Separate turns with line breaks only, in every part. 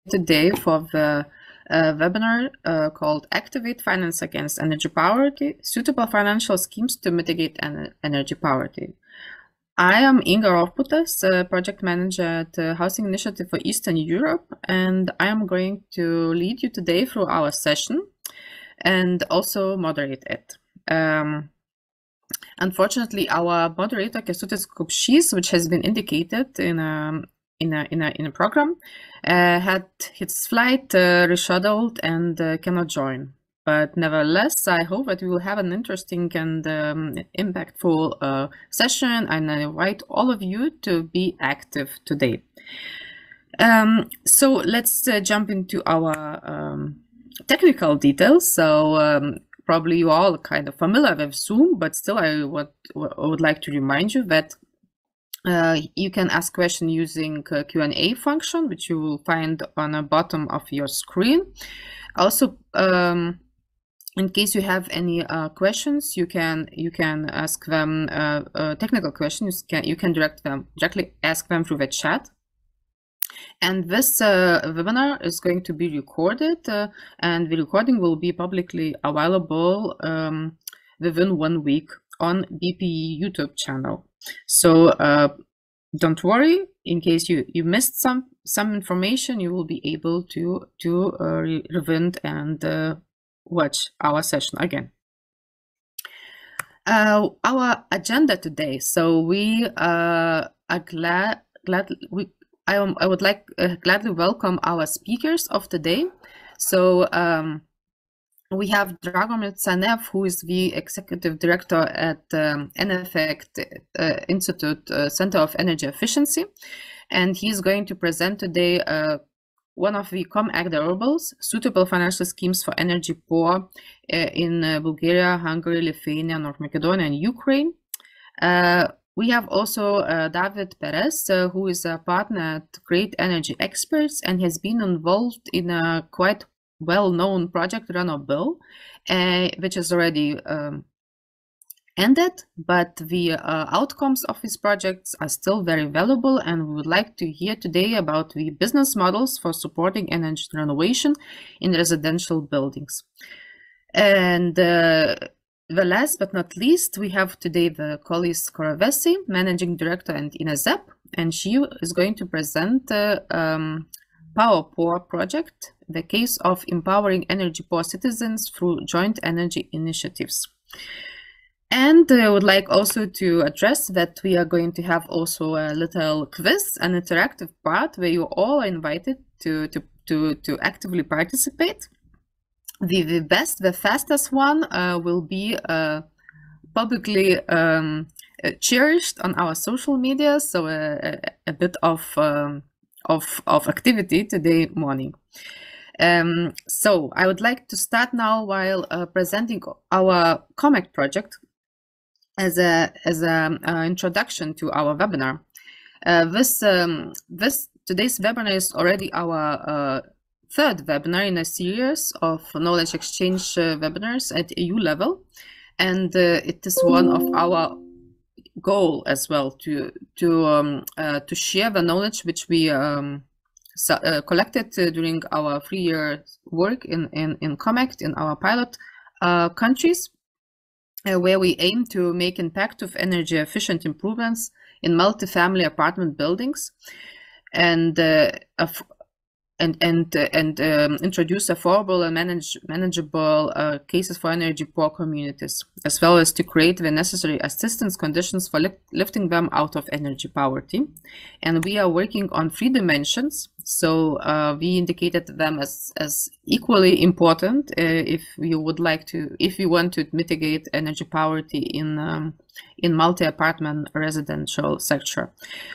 today for the webinar called Activate Finance Against Energy Poverty, Suitable Financial Schemes to Mitigate Energy Poverty. I am Inga Rovbutas, Project Manager at the Housing Initiative for Eastern Europe, and I am going to lead you today through our session and also moderate it. Unfortunately, our moderator, Kęstutis Kupšys, which has been indicated in a program, had his flight rescheduled and cannot join. But nevertheless, I hope that we will have an interesting and impactful session, and I invite all of you to be active today. So let's jump into our technical details. So probably you all kind of familiar with Zoom, but still I would like to remind you that you can ask questions using Q&A function, which you will find on the bottom of your screen. Also, in case you have any questions, you can ask them technical questions. You can directly ask them through the chat. And this webinar is going to be recorded, and the recording will be publicly available within 1 week on BPE YouTube channel. So don't worry, in case you missed some information, you will be able to rewind and watch our session again. Our agenda today. So we are I would like gladly welcome our speakers of today. So we have Dragomir Tzanev, who is the Executive Director at EnEffect Institute Center of Energy Efficiency, and he's going to present today one of the ComAct deliverables, Suitable Financial Schemes for Energy Poor in Bulgaria, Hungary, Lithuania, North Macedonia, and Ukraine. We have also David Perez, who is a partner at Great Energy Experts and has been involved in a quite well-known project, Renovation, which is already ended, but the outcomes of these projects are still very valuable, and we would like to hear today about the business models for supporting energy renovation in residential buildings. And the last but not least, we have today the Kolis Koravesi, Managing Director at EUSEW, and she is going to present Power Poor project, the case of empowering energy poor citizens through joint energy initiatives. And I would like also to address that we are going to have also a little quiz, an interactive part where you all are invited to actively participate. The fastest one will be publicly cherished on our social media, so a bit of activity today morning. So I would like to start now while presenting our ComAct project as a introduction to our webinar. Today's webinar is already our third webinar in a series of knowledge exchange webinars at EU level, and it is one of our goal as well to share the knowledge which we collected during our 3-year work in ComAct in our pilot countries, where we aim to make impactful energy efficient improvements in multi-family apartment buildings and introduce affordable and manageable cases for energy poor communities, as well as to create the necessary assistance conditions for lifting them out of energy poverty. And we are working on 3 dimensions. So we indicated them as equally important if you want to mitigate energy poverty in multi-apartment residential sector.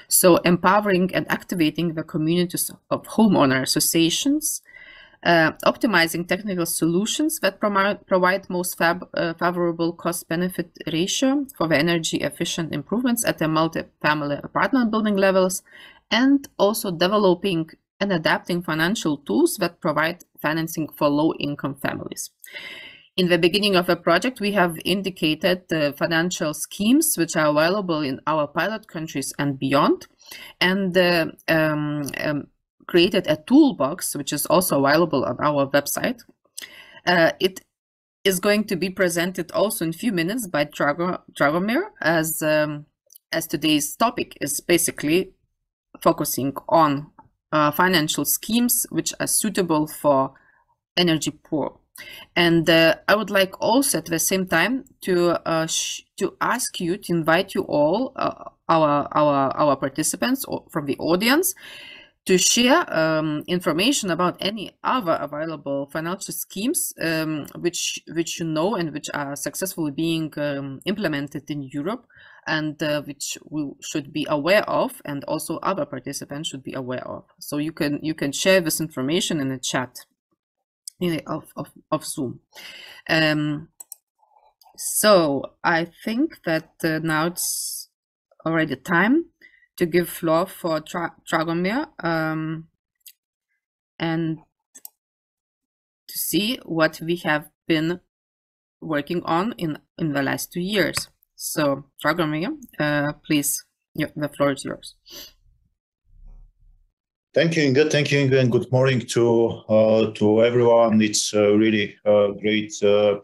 So empowering and activating the communities of homeowner associations, optimizing technical solutions that provide most favorable cost-benefit ratio for the energy efficient improvements at the multi-family apartment building levels, and also developing and adapting financial tools that provide financing for low-income families. In the beginning of the project, we have indicated the financial schemes which are available in our pilot countries and beyond. And created a toolbox, which is also available on our website. It is going to be presented also in a few minutes by Dragomir, as today's topic is basically focusing on financial schemes which are suitable for energy poor. And I would like also at the same time to ask you, to invite you all, our participants from the audience, to share information about any other available financial schemes which you know and which are successfully being implemented in Europe, and which we should be aware of, and also other participants should be aware of. So you can share this information in the chat of Zoom. So I think that now it's already time to give floor for Dragomir and to see what we have been working on in the last 2 years. So Dragomir, please, the floor is yours.
Thank you, Inga. Thank you, Inga, and good morning to everyone. It's really a great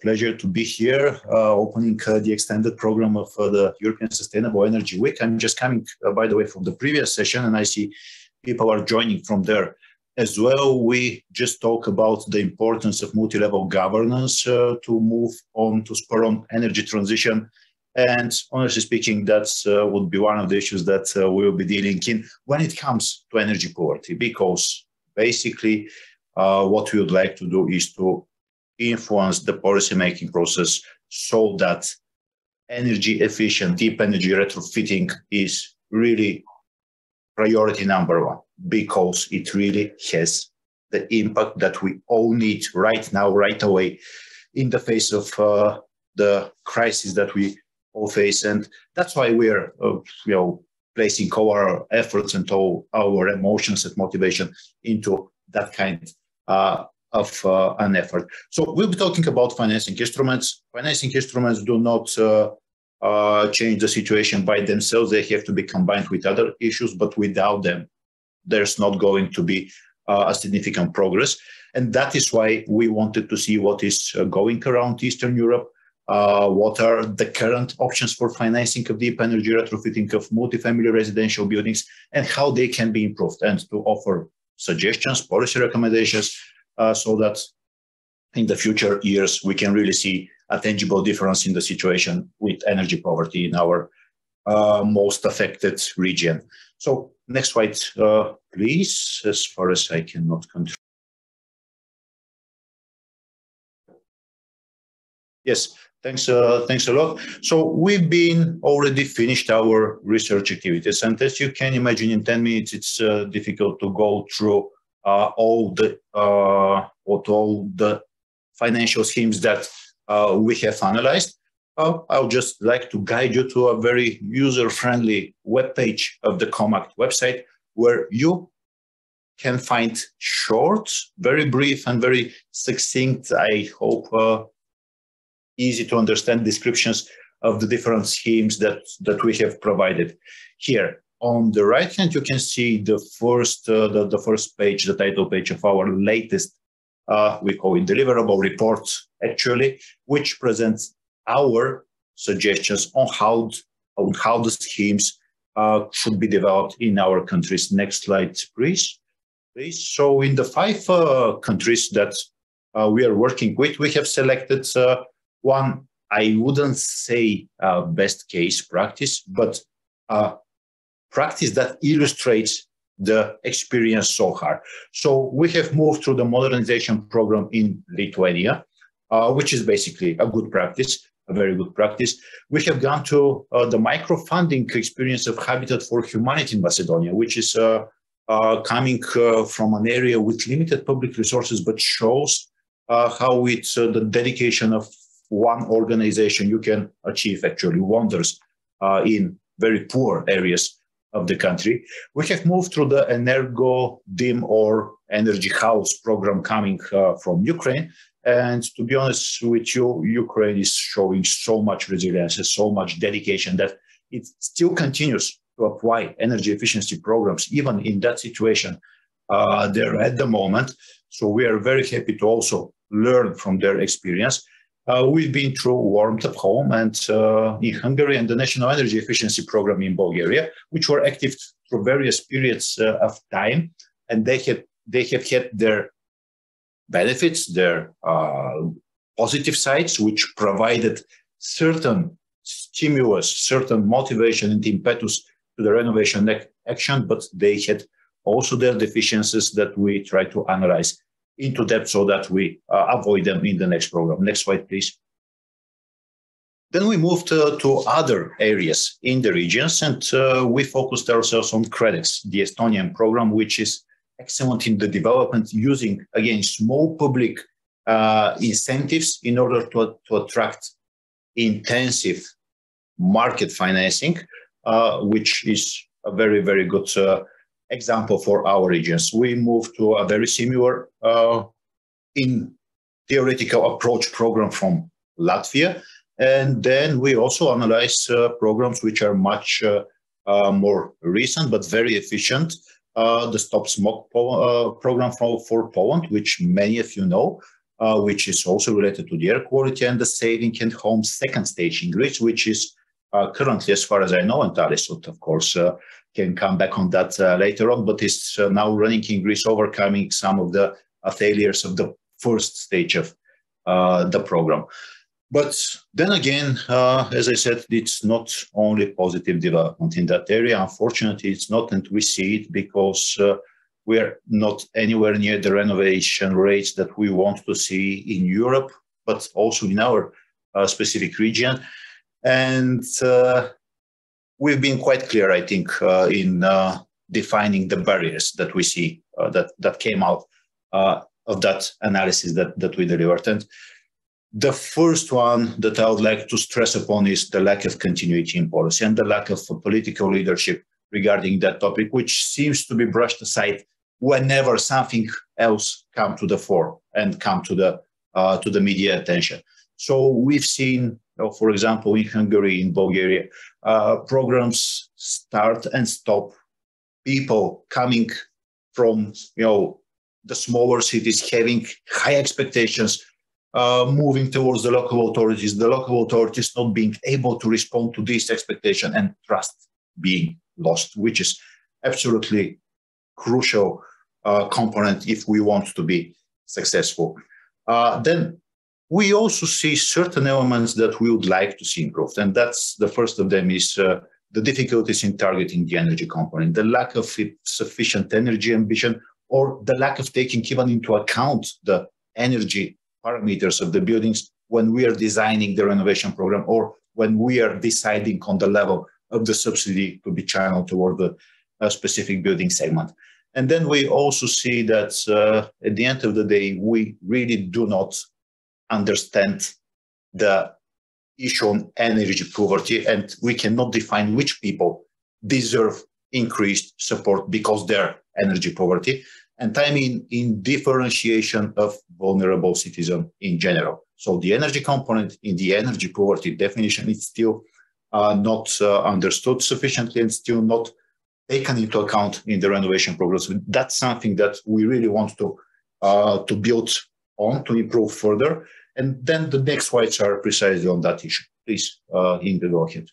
pleasure to be here, opening the extended program of the European Sustainable Energy Week. I'm just coming, by the way, from the previous session, and I see people are joining from there as well. We just talk about the importance of multi-level governance to move on to spur on energy transition. And honestly speaking, that would be one of the issues that we'll be dealing in when it comes to energy poverty, because basically what we would like to do is to influence the policy-making process so that energy efficient, deep energy retrofitting is really priority number one, because it really has the impact that we all need right now, right away, in the face of the crisis that we all face. And that's why we're placing all our efforts and all our emotions and motivation into that kind of an effort. So we'll be talking about financing instruments. Financing instruments do not change the situation by themselves. They have to be combined with other issues, but without them, there's not going to be a significant progress. And that is why we wanted to see what is going around Eastern Europe. What are the current options for financing of deep energy retrofitting of multifamily residential buildings, and how they can be improved, and to offer suggestions, policy recommendations, so that in the future years we can really see a tangible difference in the situation with energy poverty in our most affected region. So next slide, please, as far as I cannot control. Yes. Thanks a lot. So we've been already finished our research activities, and as you can imagine, in 10 minutes it's difficult to go through all the financial schemes that we have analyzed. I'll just like to guide you to a very user-friendly webpage of the ComAct website, where you can find short, very brief, and very succinct, I hope, easy to understand descriptions of the different schemes that we have provided. Here on the right hand, you can see the first page, the title page of our latest, we call it Deliverable Reports, actually, which presents our suggestions on how the schemes should be developed in our countries. Next slide, please. So in the 5 countries that we are working with, we have selected one, I wouldn't say best case practice, but practice that illustrates the experience so far. So we have moved through the modernization program in Lithuania, which is basically a good practice, a very good practice. We have gone to the micro-funding experience of Habitat for Humanity in Macedonia, which is coming from an area with limited public resources, but shows how it's the dedication of one organization, you can achieve actually wonders in very poor areas of the country. We have moved through the Energo Dim or Energy House program coming from Ukraine. And to be honest with you, Ukraine is showing so much resilience and so much dedication that it still continues to apply energy efficiency programs, even in that situation there at the moment. So we are very happy to also learn from their experience. We've been through Warmth at Home and in Hungary and the National Energy Efficiency Program in Bulgaria, which were active through various periods of time, and they have had their benefits, their positive sides, which provided certain stimulus, certain motivation and impetus to the renovation action, but they had also their deficiencies that we try to analyze into depth so that we avoid them in the next program. Next slide, please. Then we moved to other areas in the regions, and we focused ourselves on CREDEX, the Estonian program, which is excellent in the development using, again, small public incentives in order to attract intensive market financing, which is a very, very good example for our regions. We moved to a very similar in theoretical approach program from Latvia. And then we also analyze programs which are much more recent, but very efficient. The Stop Smoke program for Poland, which many of you know, which is also related to the air quality, and the Saving and Home second stage in Greece, which is currently, as far as I know, and Alice would, of course, can come back on that later on, but it's now running in Greece, overcoming some of the failures of the first stage of the program. But then again, as I said, it's not only positive development in that area. Unfortunately, it's not, and we see it because we are not anywhere near the renovation rates that we want to see in Europe, but also in our specific region. And we've been quite clear, I think, in defining the barriers that we see that came out of that analysis that we delivered. And the first one that I would like to stress upon is the lack of continuity in policy and the lack of political leadership regarding that topic, which seems to be brushed aside whenever something else comes to the fore and come to the media attention. So we've seen, for example, in Hungary, in Bulgaria, programs start and stop. People coming from the smaller cities having high expectations, moving towards the local authorities not being able to respond to this expectation, and trust being lost, which is absolutely crucial component if we want to be successful. Then we also see certain elements that we would like to see improved, and that's the first of them is the difficulties in targeting the energy component, the lack of sufficient energy ambition, or the lack of taking even into account the energy parameters of the buildings when we are designing the renovation program or when we are deciding on the level of the subsidy to be channeled toward a specific building segment. And then we also see that at the end of the day, we really do not understand the issue on energy poverty, and we cannot define which people deserve increased support because they're energy poverty. And I mean in differentiation of vulnerable citizens in general. So the energy component in the energy poverty definition is still not understood sufficiently and still not taken into account in the renovation programs. That's something that we really want to build on, to improve further. And then the next slides are precisely on that issue. Please, Inga, go ahead.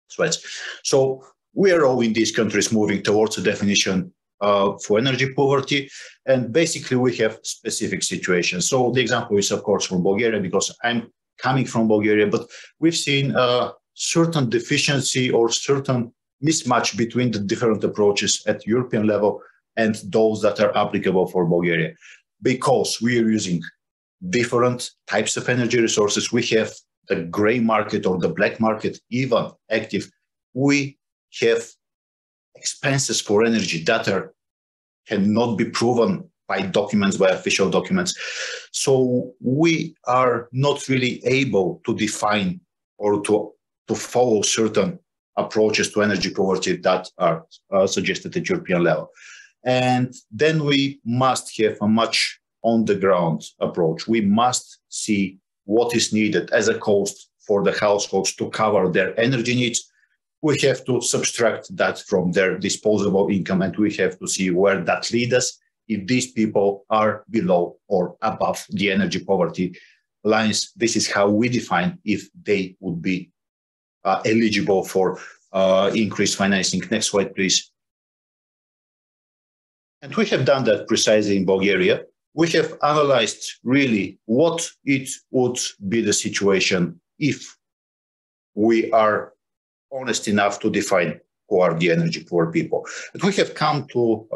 Slides. So we are all in these countries moving towards a definition for energy poverty, and basically we have specific situations. So the example is, of course, from Bulgaria, because I'm coming from Bulgaria, but we've seen certain deficiency or certain mismatch between the different approaches at European level and those that are applicable for Bulgaria. Because we are using different types of energy resources, we have the gray market or the black market even active. We have expenses for energy that cannot be proven by documents, by official documents. So we are not really able to define or to follow certain approaches to energy poverty that are suggested at European level. And then we must have a much on-the-ground approach. We must see what is needed as a cost for the households to cover their energy needs, we have to subtract that from their disposable income, and we have to see where that leads us if these people are below or above the energy poverty lines. This is how we define if they would be eligible for increased financing. Next slide, please. And we have done that precisely in Bulgaria. We have analyzed really what it would be the situation if we are honest enough to define who are the energy poor people. And we have come to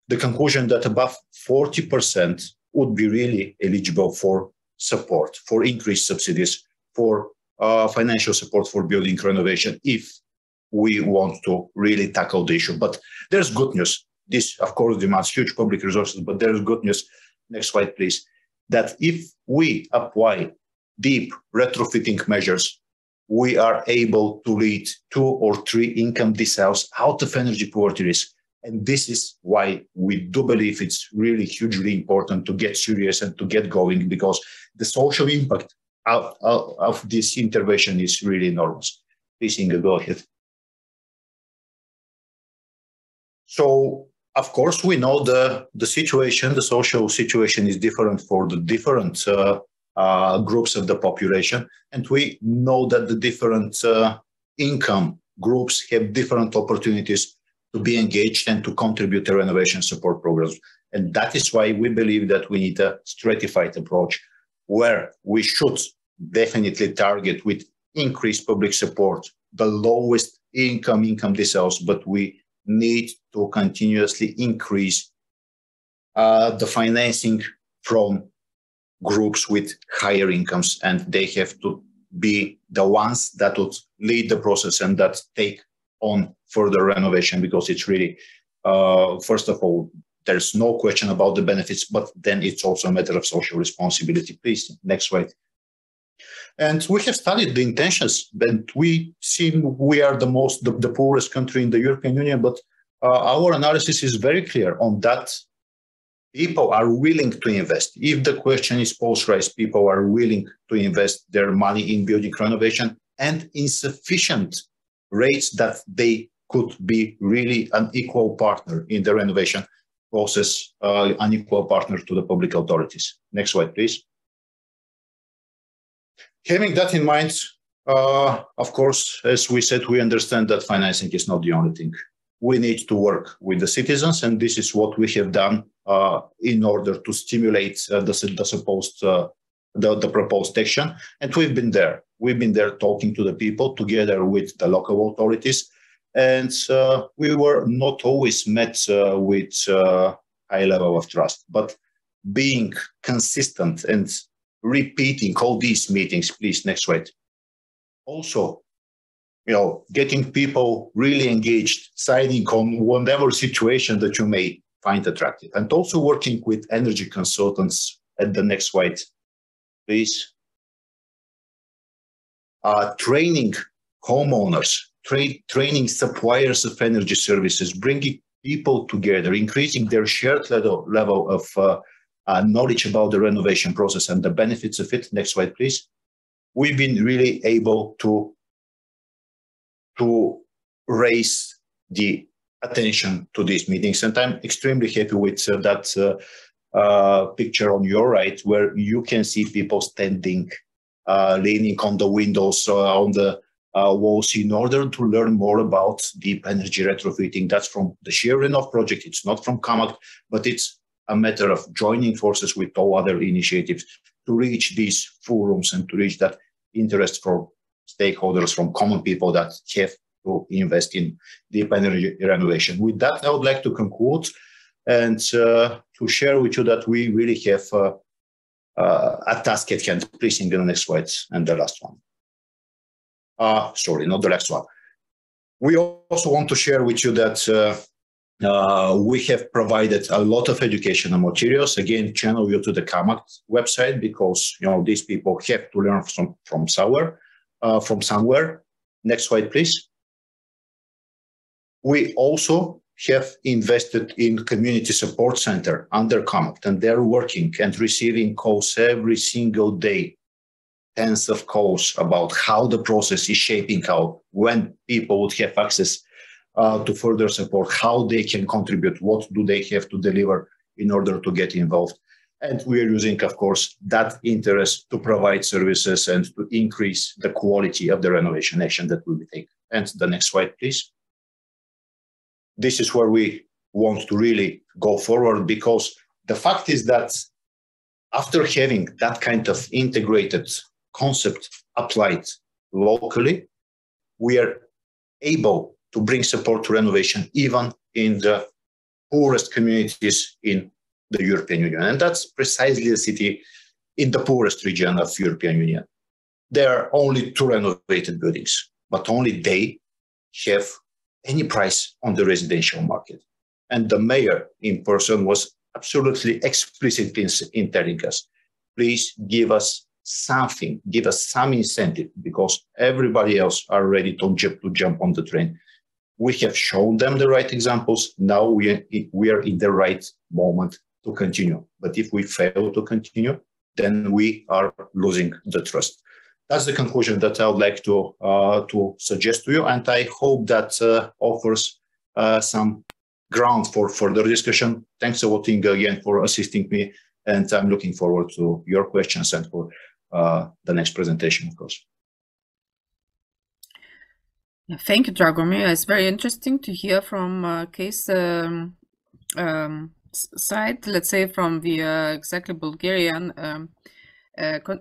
the conclusion that above 40% would be really eligible for support, for increased subsidies, for financial support for building renovation, if we want to really tackle the issue. But there's good news. This, of course, demands huge public resources, but there's good news. Next slide, please. That if we apply deep retrofitting measures, we are able to lead 2 or 3 income deciles out of energy poverty risk. And this is why we do believe it's really hugely important to get serious and to get going, because the social impact of this intervention is really enormous. Please, Inga, go ahead. So, of course, we know the situation, the social situation is different for the different groups of the population. And we know that the different income groups have different opportunities to be engaged and to contribute to renovation support programs. And that is why we believe that we need a stratified approach where we should definitely target with increased public support the lowest income deciles, but we need to continuously increase the financing from groups with higher incomes, and they have to be the ones that would lead the process and that take on further renovation, because it's really, first of all, there's no question about the benefits, but then it's also a matter of social responsibility. Please, next slide. And we have studied the intentions, and we seem we are the poorest country in the European Union, but our analysis is very clear on that. People are willing to invest. If the question is posed right, people are willing to invest their money in building renovation and in sufficient rates that they could be really an equal partner in the renovation process, an equal partner to the public authorities. Next slide, please. Having that in mind, of course, as we said, we understand that financing is not the only thing. We need to work with the citizens, and this is what we have done in order to stimulate the proposed action. And we've been there. We've been there talking to the people together with the local authorities. And we were not always met with a high level of trust, but being consistent and repeating all these meetings, please, next slide. Also, getting people really engaged, signing on whatever situation that you may find attractive, and also working with energy consultants at the next slide, please. Training homeowners, training suppliers of energy services, bringing people together, increasing their shared level of knowledge about the renovation process and the benefits of it. Next slide, please. We've been really able to raise the attention to these meetings. And I'm extremely happy with that picture on your right, where you can see people standing, leaning on the windows, on the walls, in order to learn more about deep energy retrofitting. That's from the Sheer Renov project. It's not from ComAct, but it's a matter of joining forces with all other initiatives to reach these forums and to reach that interest from stakeholders, from common people that have to invest in deep energy renovation. With that, I would like to conclude and to share with you that we really have a task at hand. Please, in the next slide and the last one. Sorry, not the last one. We also want to share with you that we have provided a lot of educational materials. Again, channel you to the ComAct website, because these people have to learn from somewhere. Next slide, please. We also have invested in community support center under ComAct, and they're working and receiving calls every single day tens of calls about how the process is shaping out, when people would have access to further support, how they can contribute, what do they have to deliver in order to get involved. And we are using, of course, that interest to provide services and to increase the quality of the renovation action that will be taken. And the next slide, please. This is where we want to really go forward, because the fact is that after having that kind of integrated concept applied locally, we are able to bring support to renovation even in the poorest communities in the European Union. And that's precisely the city in the poorest region of European Union. There are only 2 renovated buildings, but only they have any price on the residential market. And the mayor in person was absolutely explicit in telling us, please give us something, give us some incentive, because everybody else are ready to jump on the train. We have shown them the right examples. Now we are in the right moment to continue. But if we fail to continue, then we are losing the trust. That's the conclusion that I would like to suggest to you. And I hope that offers some ground for further discussion. Thanks a lot, Inga, again, for assisting me. And I'm looking forward to your questions and for the next presentation, of course.
Yeah, thank you, Dragomir. It's very interesting to hear from case side, let's say from the exactly Bulgarian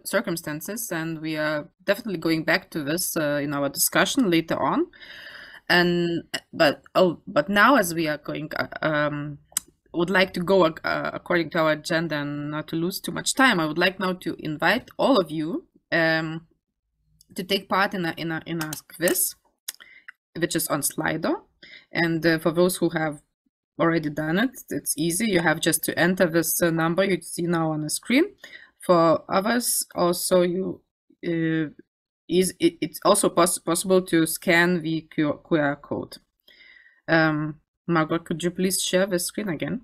circumstances, and we are definitely going back to this in our discussion later on. And but now, as we are going, would like to go according to our agenda and not to lose too much time. I would like now to invite all of you to take part in a quiz, which is on Slido. And for those who have already done it, it's easy. You have just to enter this number you see now on the screen. For others, also it's also possible to scan the QR code. Margaret, could you please share the screen again?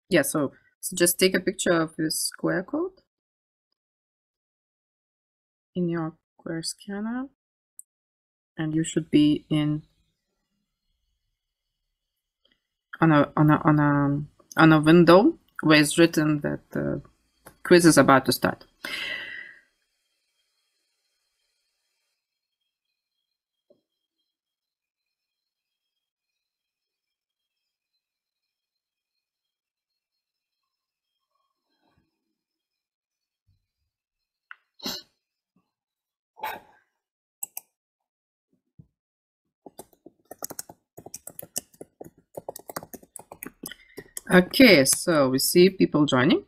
Yeah, so just take a picture of this QR code in your QR scanner, and you should be on a window where it's written that the quiz is about to start. Okay, so we see people joining.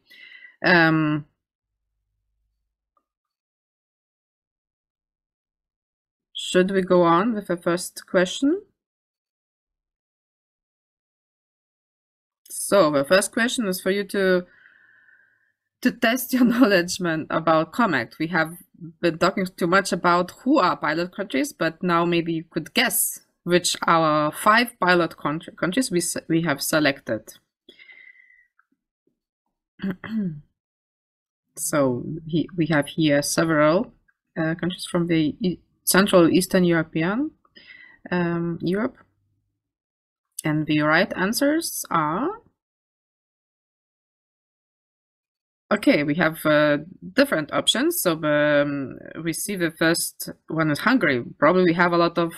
Should we go on with the first question? So the first question is for you to test your knowledge about ComAct. We have been talking too much about who are pilot countries, but now maybe you could guess which our 5 pilot countries we have selected. So we have here several countries from the Central Eastern European Europe, and the right answers are okay. We have different options. So we see the first one is Hungary. Probably we have a lot of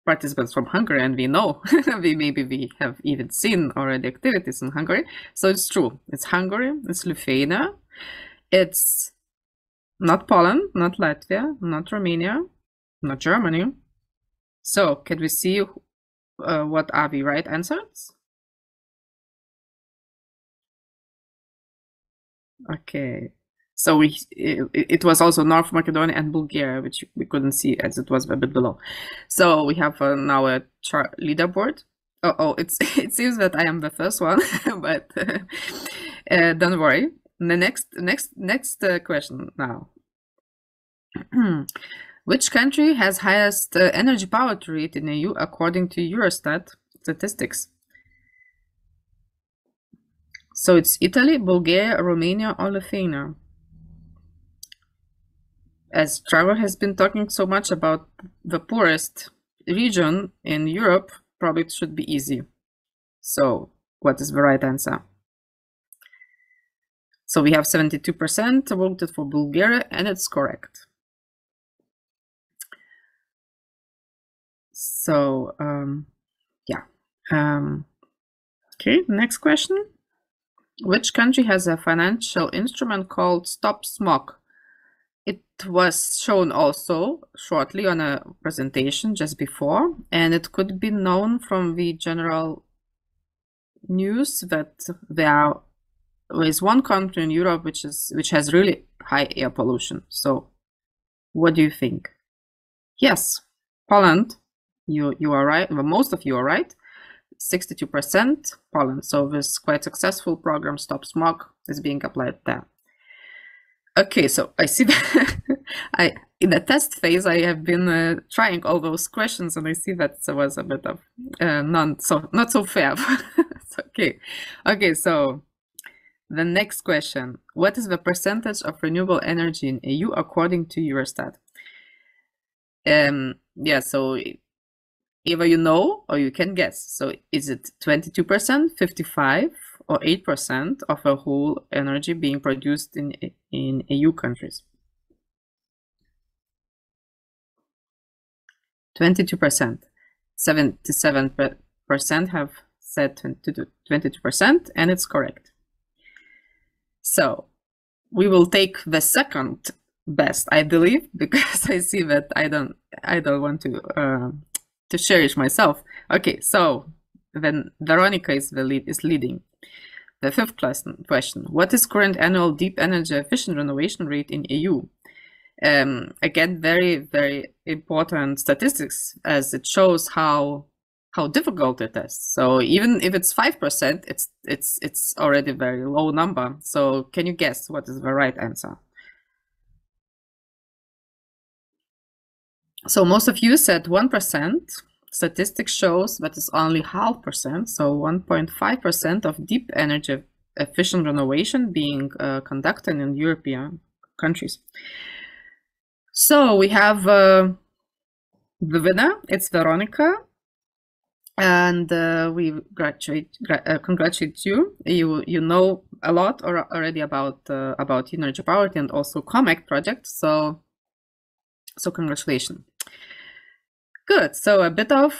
participants from Hungary, and we know we have even seen already activities in Hungary. So it's true. It's Hungary, it's Lithuania, it's not Poland, not Latvia, not Romania, not Germany. So can we see what are the right answers? Okay, So it was also North Macedonia and Bulgaria, which we couldn't see as it was a bit below. So we have now a chart leaderboard. It seems that I am the first one, but don't worry. The next question now. Which country has highest energy poverty rate in EU according to Eurostat statistics? So it's Italy, Bulgaria, Romania, or Lithuania. As Trevor has been talking so much about the poorest region in Europe, probably it should be easy. So what is the right answer? So we have 72% voted for Bulgaria, and it's correct. So okay, next question. Which country has a financial instrument called Stop Smog? It was shown also shortly on a presentation just before, and it could be known from the general news that there is one country in Europe which has really high air pollution. So what do you think? Yes, Poland. You are right. Well, most of you are right. 62% Poland. So this quite successful program Stop Smog is being applied there. Okay, so I see that in the test phase I have been trying all those questions, and I see that there was a bit of not so fair. Okay, so the next question: what is the percentage of renewable energy in EU according to Eurostat? Yeah, so either you know or you can guess. So is it 22%, 55%, or 8% of the whole energy being produced in EU countries? 22%. 77% have said 22%, and it's correct. So we will take the second best, I believe, because I see that I don't want to cherish myself. Okay, so then Veronica is leading. The fifth question: what is current annual deep energy efficient renovation rate in EU? Again, very, very important statistics, as it shows how difficult it is. So even if it's 5%, it's already a very low number. So can you guess what is the right answer? So most of you said 1%. Statistics shows that it's only 0.5%, so 1.5% of deep energy efficient renovation being conducted in European countries. So we have the winner, it's Veronica, and we congratulate you. You know a lot already about energy poverty and also ComAct project, so congratulations. Good, so a bit of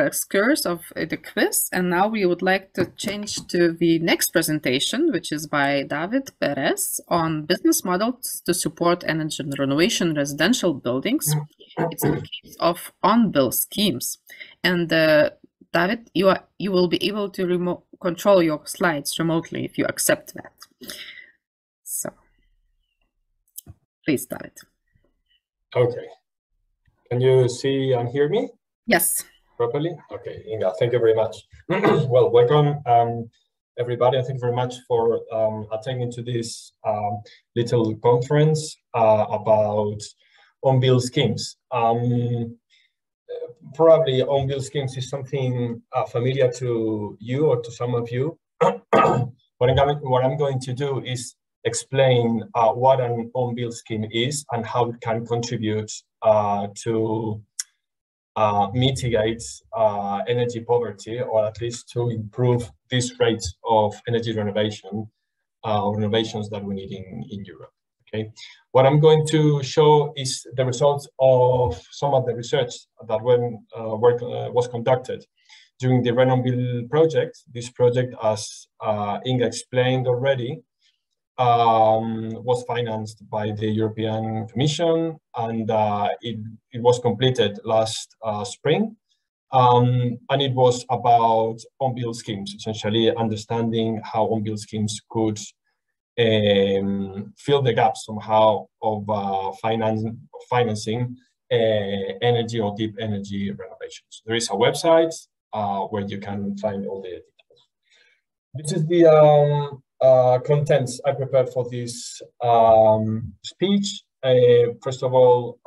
excursus of the quiz, and now we would like to change to the next presentation, which is by David Perez on business models to support energy renovation residential buildings. It's a case of on-bill schemes. And David, you will be able to control your slides remotely if you accept that. So, please, David.
Okay. Can you see and hear me?
Yes.
Properly? Okay, Inga, thank you very much. Well, welcome everybody, and thank you very much for attending to this little conference about on-bill schemes. Probably on-bill schemes is something familiar to you or to some of you. What I'm going to do is explain what an on-bill scheme is and how it can contribute to mitigate energy poverty, or at least to improve this rate of energy renovation or renovations that we need in Europe. Okay, what I'm going to show is the results of some of the research that was conducted during the Renovation project. This project, as Inga explained already, was financed by the European Commission, and it was completed last spring. And it was about on-bill schemes, essentially understanding how on-bill schemes could fill the gap somehow of financing energy or deep energy renovations. There is a website where you can find all the details. This is the contents I prepared for this speech. First of all,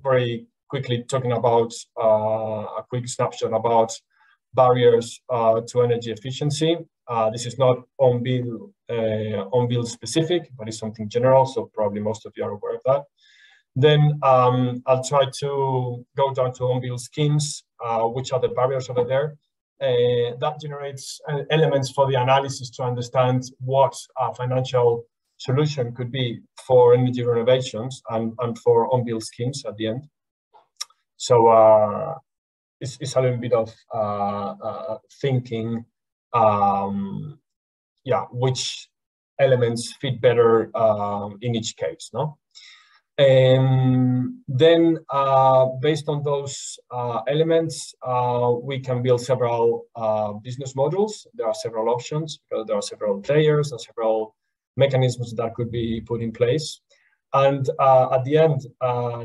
very quickly talking about a quick snapshot about barriers to energy efficiency. This is not on-bill specific, but it's something general, so probably most of you are aware of that. Then I'll try to go down to on-bill schemes, which are the barriers over there. That generates elements for the analysis to understand what a financial solution could be for energy renovations and for on-bill schemes at the end. So it's a little bit of thinking, which elements fit better in each case, no? Then based on those elements, we can build several business models. There are several options because there are several players and several mechanisms that could be put in place. And at the end,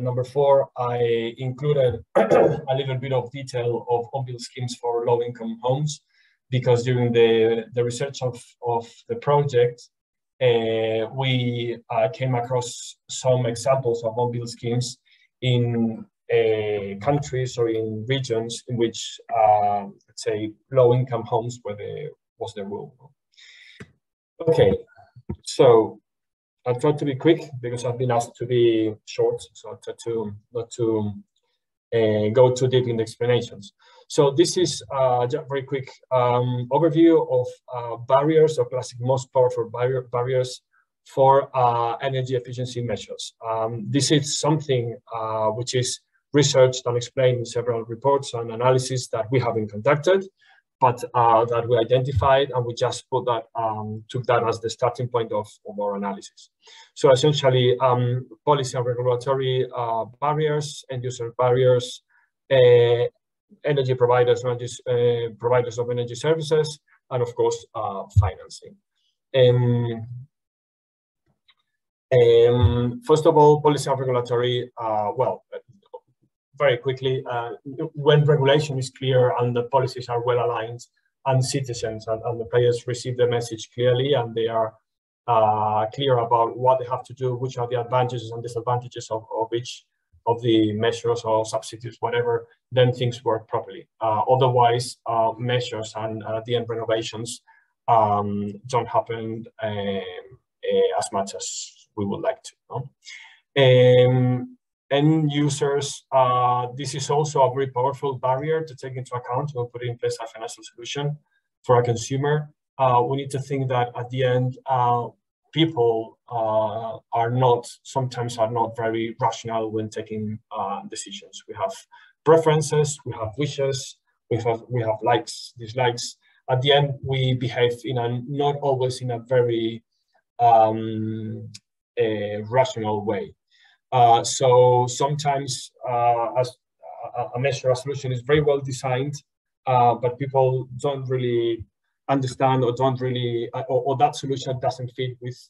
number 4, I included a little bit of detail of on-bill schemes for low-income homes, because during the research of the project, we came across some examples of on-bill schemes in countries or in regions in which, let's say, low-income homes was the rule. Okay, so I'll try to be quick because I've been asked to be short, so I'll try to not to go too deep in the explanations. So this is just very quick overview of barriers or classic most powerful barriers for energy efficiency measures. This is something which is researched and explained in several reports and analysis that we haven't conducted, but that we identified, and we just put that, took that as the starting point of our analysis. So essentially, policy and regulatory barriers, end user barriers, energy providers, providers of energy services, and of course, financing. First of all, policy and regulatory, well, very quickly, when regulation is clear and the policies are well aligned, and citizens and the players receive the message clearly, and they are clear about what they have to do, which are the advantages and disadvantages of each of the measures or subsidies, whatever, then things work properly. Otherwise, measures and at the end renovations don't happen as much as we would like to. No? End users, this is also a very powerful barrier to take into account when putting in place a financial solution for a consumer. We need to think that at the end, people sometimes are not very rational when taking decisions. We have preferences, we have wishes, we have likes, dislikes. At the end, we behave not always in a very rational way. So sometimes as a measure, a solution is very well designed, but people don't really understand or don't really, or that solution doesn't fit with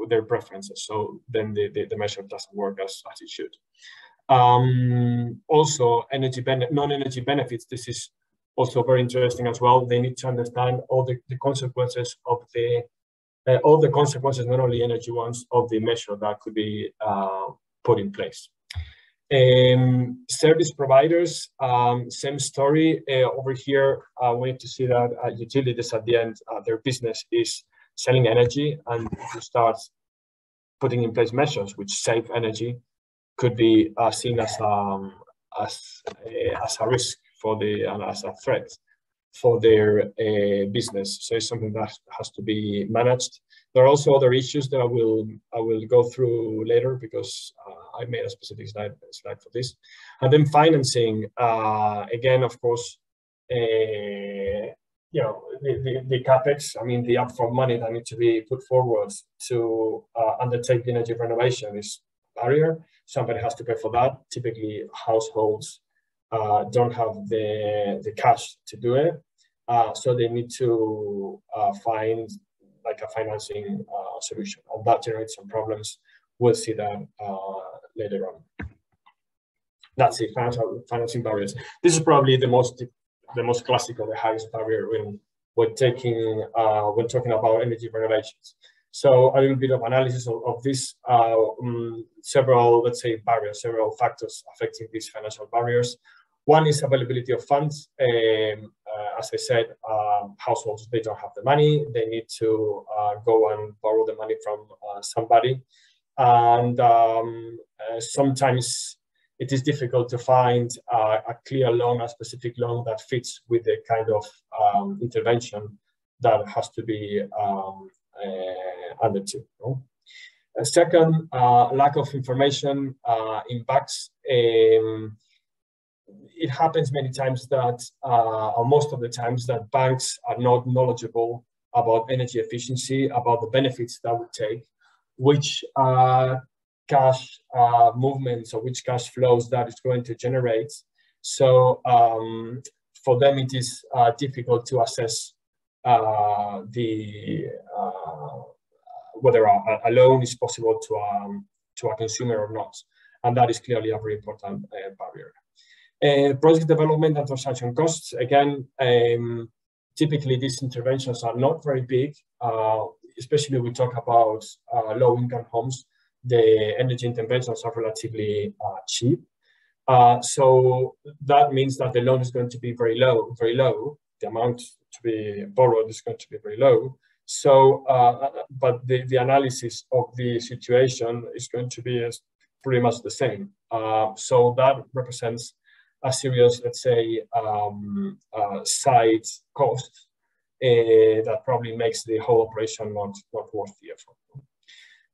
their preferences. So then the measure doesn't work as it should. Also, non-energy benefits. This is also very interesting as well. They need to understand all the consequences of all the consequences, not only energy ones, of the measure that could be put in place. Service providers, same story. Over here, we need to see that utilities at the end, their business is selling energy, and if you start putting in place measures which save energy, could be seen as a risk for and as a threat for their business. So it's something that has to be managed. There are also other issues that I will go through later, because I made a specific slide for this. And then financing, again, of course, you know, the capex, I mean, the upfront money that needs to be put forward to undertake the energy renovation is a barrier. Somebody has to pay for that. Typically, households don't have the cash to do it, so they need to find like a financing solution, and that generates some problems. We'll see that later on. That's it. Financing barriers. This is probably the most classical, the highest barrier when talking about energy renovations. So a little bit of analysis of this, several, let's say, barriers, several factors affecting these financial barriers. One is availability of funds. As I said, households, they don't have the money. They need to go and borrow the money from somebody. And sometimes it is difficult to find a clear loan, a specific loan that fits with the kind of intervention that has to be undertook. Second, lack of information impacts. It happens many times that, or most of the times, that banks are not knowledgeable about energy efficiency, about the benefits that would take, which cash movements or which cash flows that is going to generate. So for them, it is difficult to assess whether a loan is possible to a consumer or not, and that is clearly a very important barrier. Project development and transaction costs. Again, typically these interventions are not very big, especially when we talk about low-income homes. The energy interventions are relatively cheap. So that means that the loan is going to be very low. The amount to be borrowed is going to be very low. So, but the analysis of the situation is going to be pretty much the same. So that represents a serious, let's say, side cost that probably makes the whole operation not worth the effort.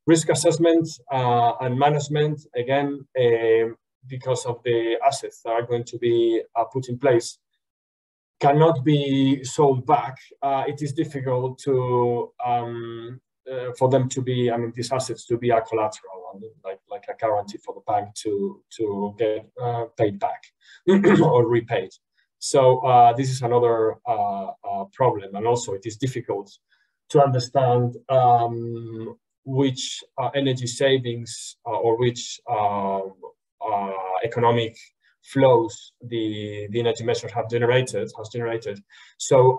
Risk assessment and management, again, because of the assets that are going to be put in place, cannot be sold back. It is difficult to for them to be, I mean, these assets to be a collateral, like a guarantee for the bank to get paid back or repaid. So this is another problem, and also it is difficult to understand which energy savings or which economic flows the energy measures has generated. So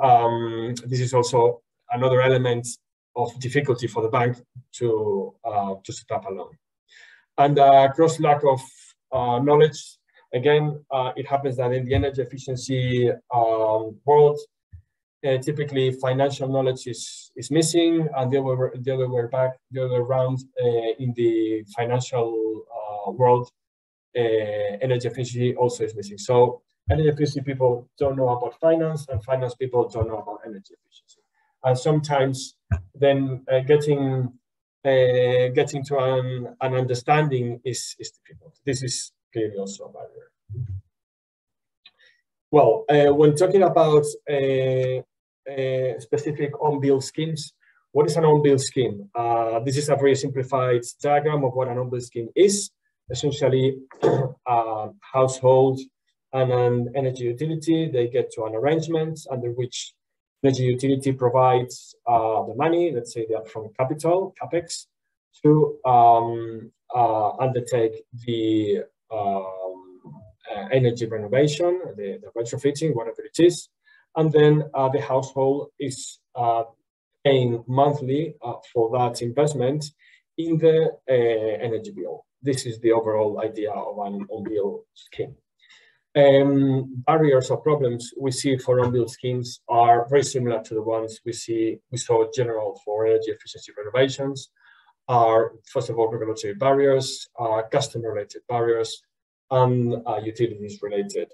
this is also another element of difficulty for the bank to set up a loan. And gross lack of knowledge. Again, it happens that in the energy efficiency world, typically financial knowledge is missing, and the other way around, in the financial world, energy efficiency also is missing. So energy efficiency people don't know about finance, and finance people don't know about energy efficiency. And sometimes then getting to an understanding is difficult. This is clearly also a barrier. Well, when talking about specific on-bill schemes, what is an on-bill scheme? This is a very simplified diagram of what an on-bill scheme is. Essentially, a household and an energy utility, they get to an arrangement under which energy utility provides the money, let's say the upfront capital, CapEx, to undertake the energy renovation, the retrofitting, whatever it is. And then the household is paying monthly for that investment in the energy bill. This is the overall idea of an on-bill scheme. Barriers or problems we see for on-bill schemes are very similar to the ones we saw general for energy efficiency renovations. Are first of all regulatory barriers, customer-related barriers, and utilities-related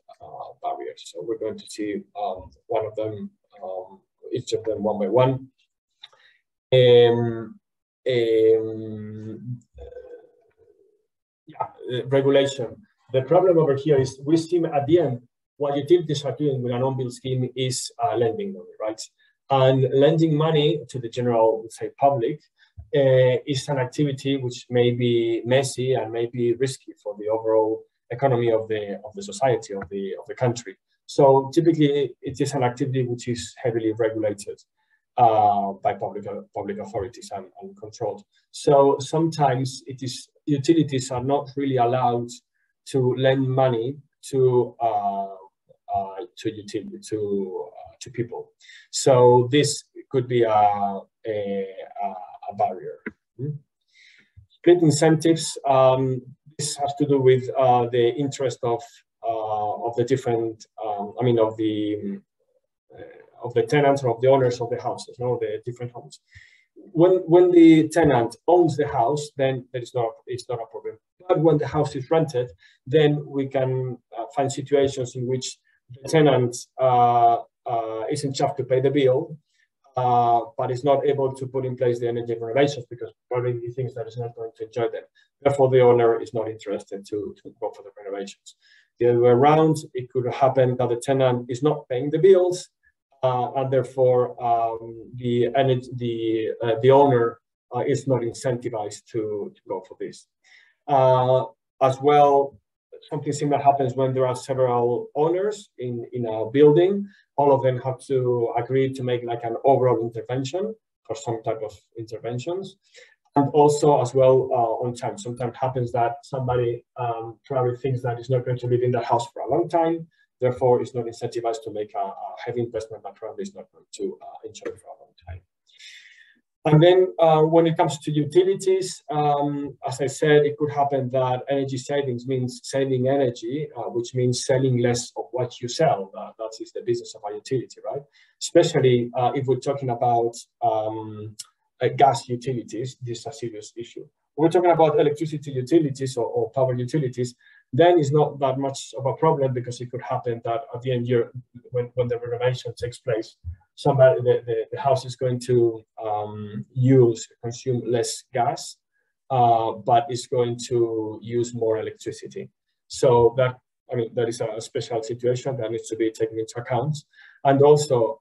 barriers. So we're going to see one of them, each of them one by one. Regulation. The problem over here is we see at the end what utilities are doing with an on-bill scheme is lending money, right? And lending money to the general, let's say, public is an activity which may be messy and may be risky for the overall economy of the society, of the country. So typically, it is an activity which is heavily regulated. by public authorities and controlled. So sometimes utilities are not really allowed to lend money to people. So this could be a barrier. Split incentives. This has to do with the interest of the different, of the tenants or of the owners of the houses, the different homes. When the tenant owns the house, then it's not a problem. But when the house is rented, then we can find situations in which the tenant is in charge to pay the bill, but is not able to put in place the energy renovations because probably he thinks that it's not going to enjoy them. Therefore, the owner is not interested to go for the renovations. The other way around, it could happen that the tenant is not paying the bills, and therefore the owner is not incentivized to go for this. As well, something similar happens when there are several owners in a building. All of them have to agree to make like an overall intervention or some type of interventions. And also as well on time. Sometimes happens that somebody probably thinks that it's not going to live in the house for a long time. Therefore, it's not incentivized to make a heavy investment that probably is not going to enjoy for a long time. And then when it comes to utilities, as I said, it could happen that energy savings means saving energy, which means selling less of what you sell. That is the business of a utility, right? Especially if we're talking about gas utilities, this is a serious issue. When we're talking about electricity utilities or power utilities, then it's not that much of a problem because it could happen that at the end year, when the renovation takes place, the house is going to consume less gas, but is going to use more electricity. So that is a special situation that needs to be taken into account. And also,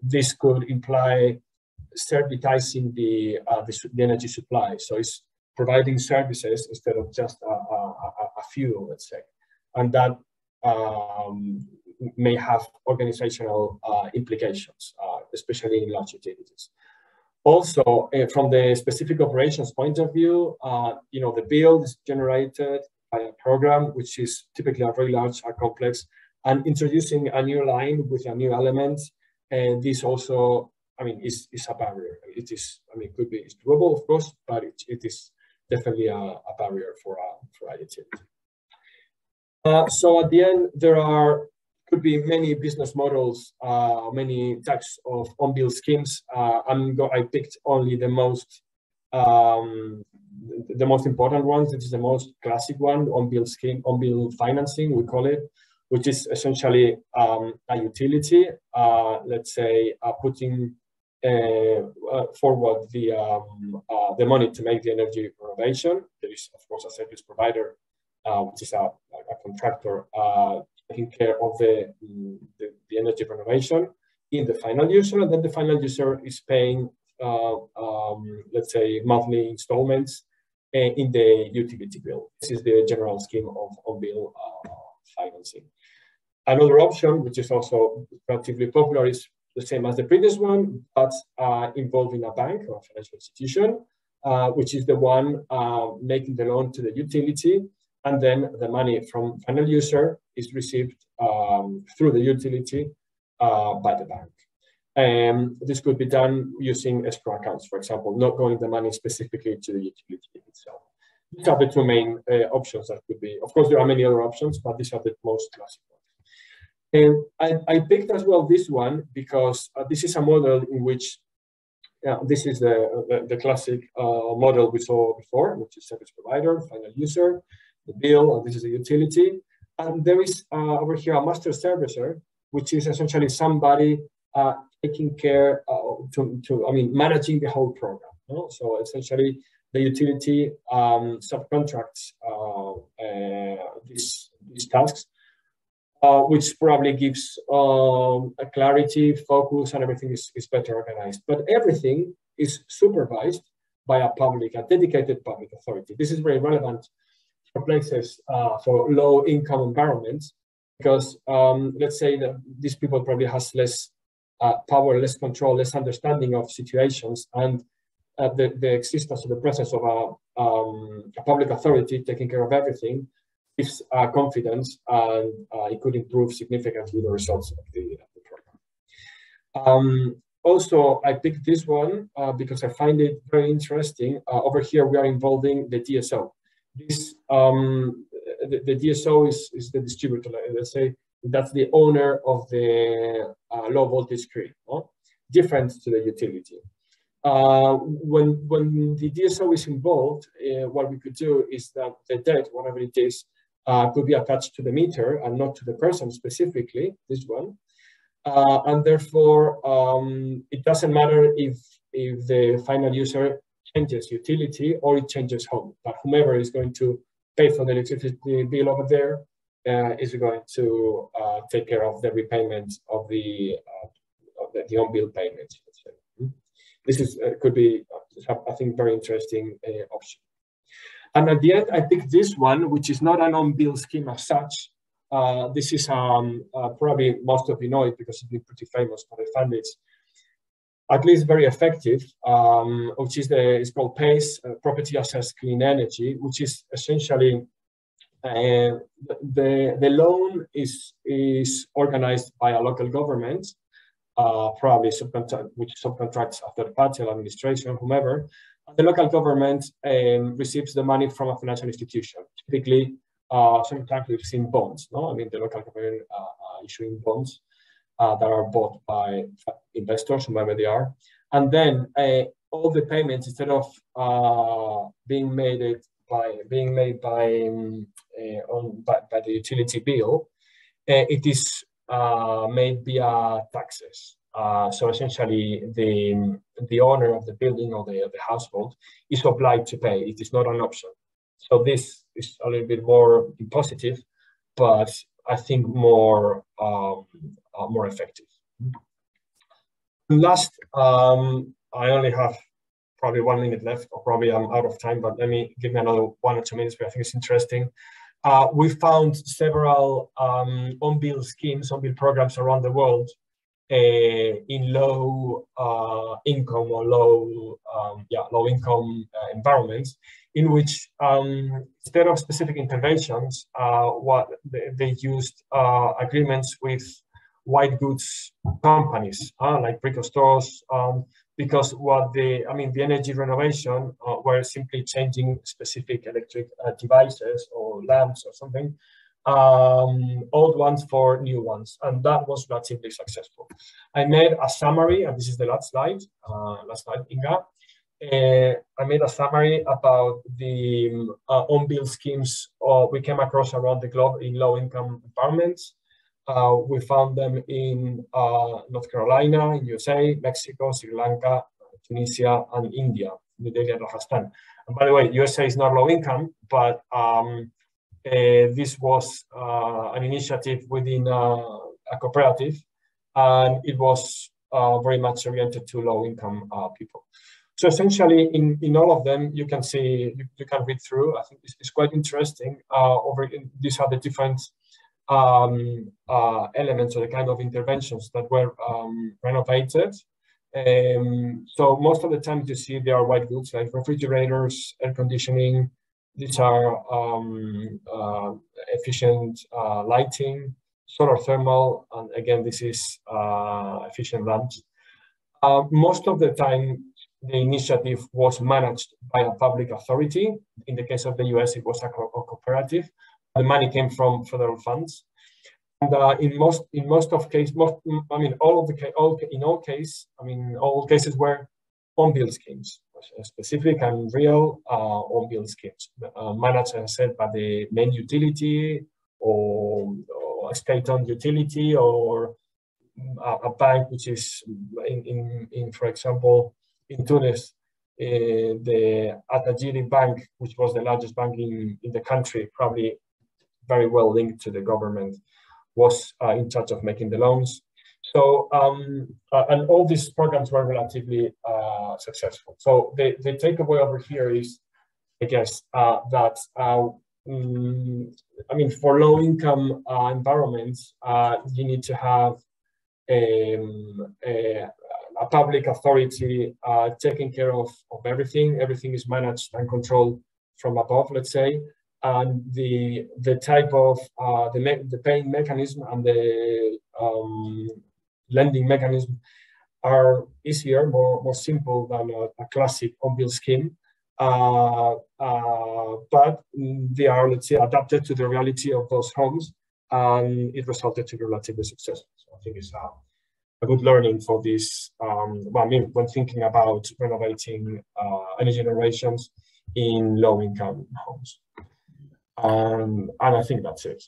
this could imply servitizing the energy supply. So it's providing services instead of just a few, let's say, and that may have organizational implications, especially in large utilities. Also, from the specific operations point of view, the bill is generated by a program which is typically a very large and complex, and introducing a new line with a new element, and this also, is a barrier. It is, could be doable, of course, but it is definitely a barrier for a utility. So at the end, could be many business models, many types of on-bill schemes. I picked only the most important ones. This is the most classic one, on-bill scheme, on-bill financing, we call it, which is essentially a utility, let's say, putting forward the money to make the energy renovation. There is, of course, a service provider, which is a contractor taking care of the energy renovation in the final user, and then the final user is paying, let's say, monthly installments in the utility bill. This is the general scheme of on-bill financing. Another option, which is also relatively popular, is the same as the previous one, but involving a bank or a financial institution, which is the one making the loan to the utility, and then the money from final user is received through the utility by the bank. This could be done using escrow accounts, for example, not going the money specifically to the utility itself. These are the two main options that could be. Of course, there are many other options, but these are the most classic ones. And I picked as well this one because this is a model in which, this is the classic model we saw before, which is service provider, final user, the bill, and this is a utility. And there is over here a master servicer, which is essentially somebody taking care managing the whole program. So essentially, the utility subcontracts these tasks, which probably gives a clarity, focus, and everything is better organized. But everything is supervised by a dedicated public authority. This is very relevant for places, for low-income environments, because let's say that these people probably has less power, less control, less understanding of situations, and the existence of the presence of a public authority taking care of everything gives confidence, and it could improve significantly the results of the program. Also, I picked this one because I find it very interesting. Over here, we are involving the DSO. This the DSO is the distributor. Let's say that's the owner of the low voltage grid, different to the utility. When the DSO is involved, what we could do is that the debt, whatever it is, could be attached to the meter and not to the person specifically, this one. And therefore, it doesn't matter if the final user changes utility or it changes home, but whomever is going to pay for the electricity bill over there is going to take care of the repayment of the on-bill payments. Let's say. This is could be, I think, very interesting option. And at the end, I picked this one, which is not an on-bill scheme as such. This is probably most of you know it because it's been pretty famous, but I found it at least very effective, which is it's called PACE, Property Assessed Clean Energy, which is essentially the loan is organized by a local government, probably which subcontracts a third-party administration, whomever. The local government receives the money from a financial institution. Typically, sometimes we've seen bonds. No, I mean the local government issuing bonds that are bought by investors, whomever they are, and then all the payments, instead of being made by the utility bill, it is made via taxes. So essentially, the owner of the building or the household is obliged to pay. It is not an option. So this is a little bit more positive, but I think more effective. And last, I only have probably 1 minute left, or probably I'm out of time, but give me another 1 or 2 minutes, but I think it's interesting. We found several on-bill schemes, on-bill programs around the world in low income or low income environments, in which instead of specific interventions, what they used agreements with white goods companies like brick stores, because the energy renovation were simply changing specific electric devices or lamps or something, old ones for new ones, and that was relatively successful. I made a summary, and this is the last slide, Inga. I made a summary about the on-bill schemes we came across around the globe in low-income environments. We found them in North Carolina, in USA, Mexico, Sri Lanka, Tunisia, and India, New Delhi and Rajasthan. And by the way, USA is not low-income, but this was an initiative within a cooperative, and it was very much oriented to low-income people. So essentially, in all of them, you can see, you can read through. I think it's quite interesting. These are the different elements or the kind of interventions that were renovated. So most of the time you see there are white goods like refrigerators, air conditioning. These are efficient lighting, solar thermal, and again, this is efficient lamps. Most of the time, the initiative was managed by a public authority. In the case of the US, it was a cooperative. The money came from federal funds. And all cases were on-bill schemes, specific and real on-bill schemes, managed, as I said, by the main utility or a state-owned utility or a bank, which is for example, in Tunis, the Atajiri Bank, which was the largest bank in the country, probably very well linked to the government, was in charge of making the loans. So, and all these programs were relatively successful. So the takeaway over here is, I guess, that, for low-income environments, you need to have a public authority taking care of everything. Everything is managed and controlled from above, let's say. And the type of the paying mechanism and the lending mechanism are easier, more simple than a classic on-bill scheme. But they are, let's say, adapted to the reality of those homes, and it resulted to be relatively successful. So I think it's a good learning for this. Well, I mean, when thinking about renovating energy generations in low-income homes. And I think that's it.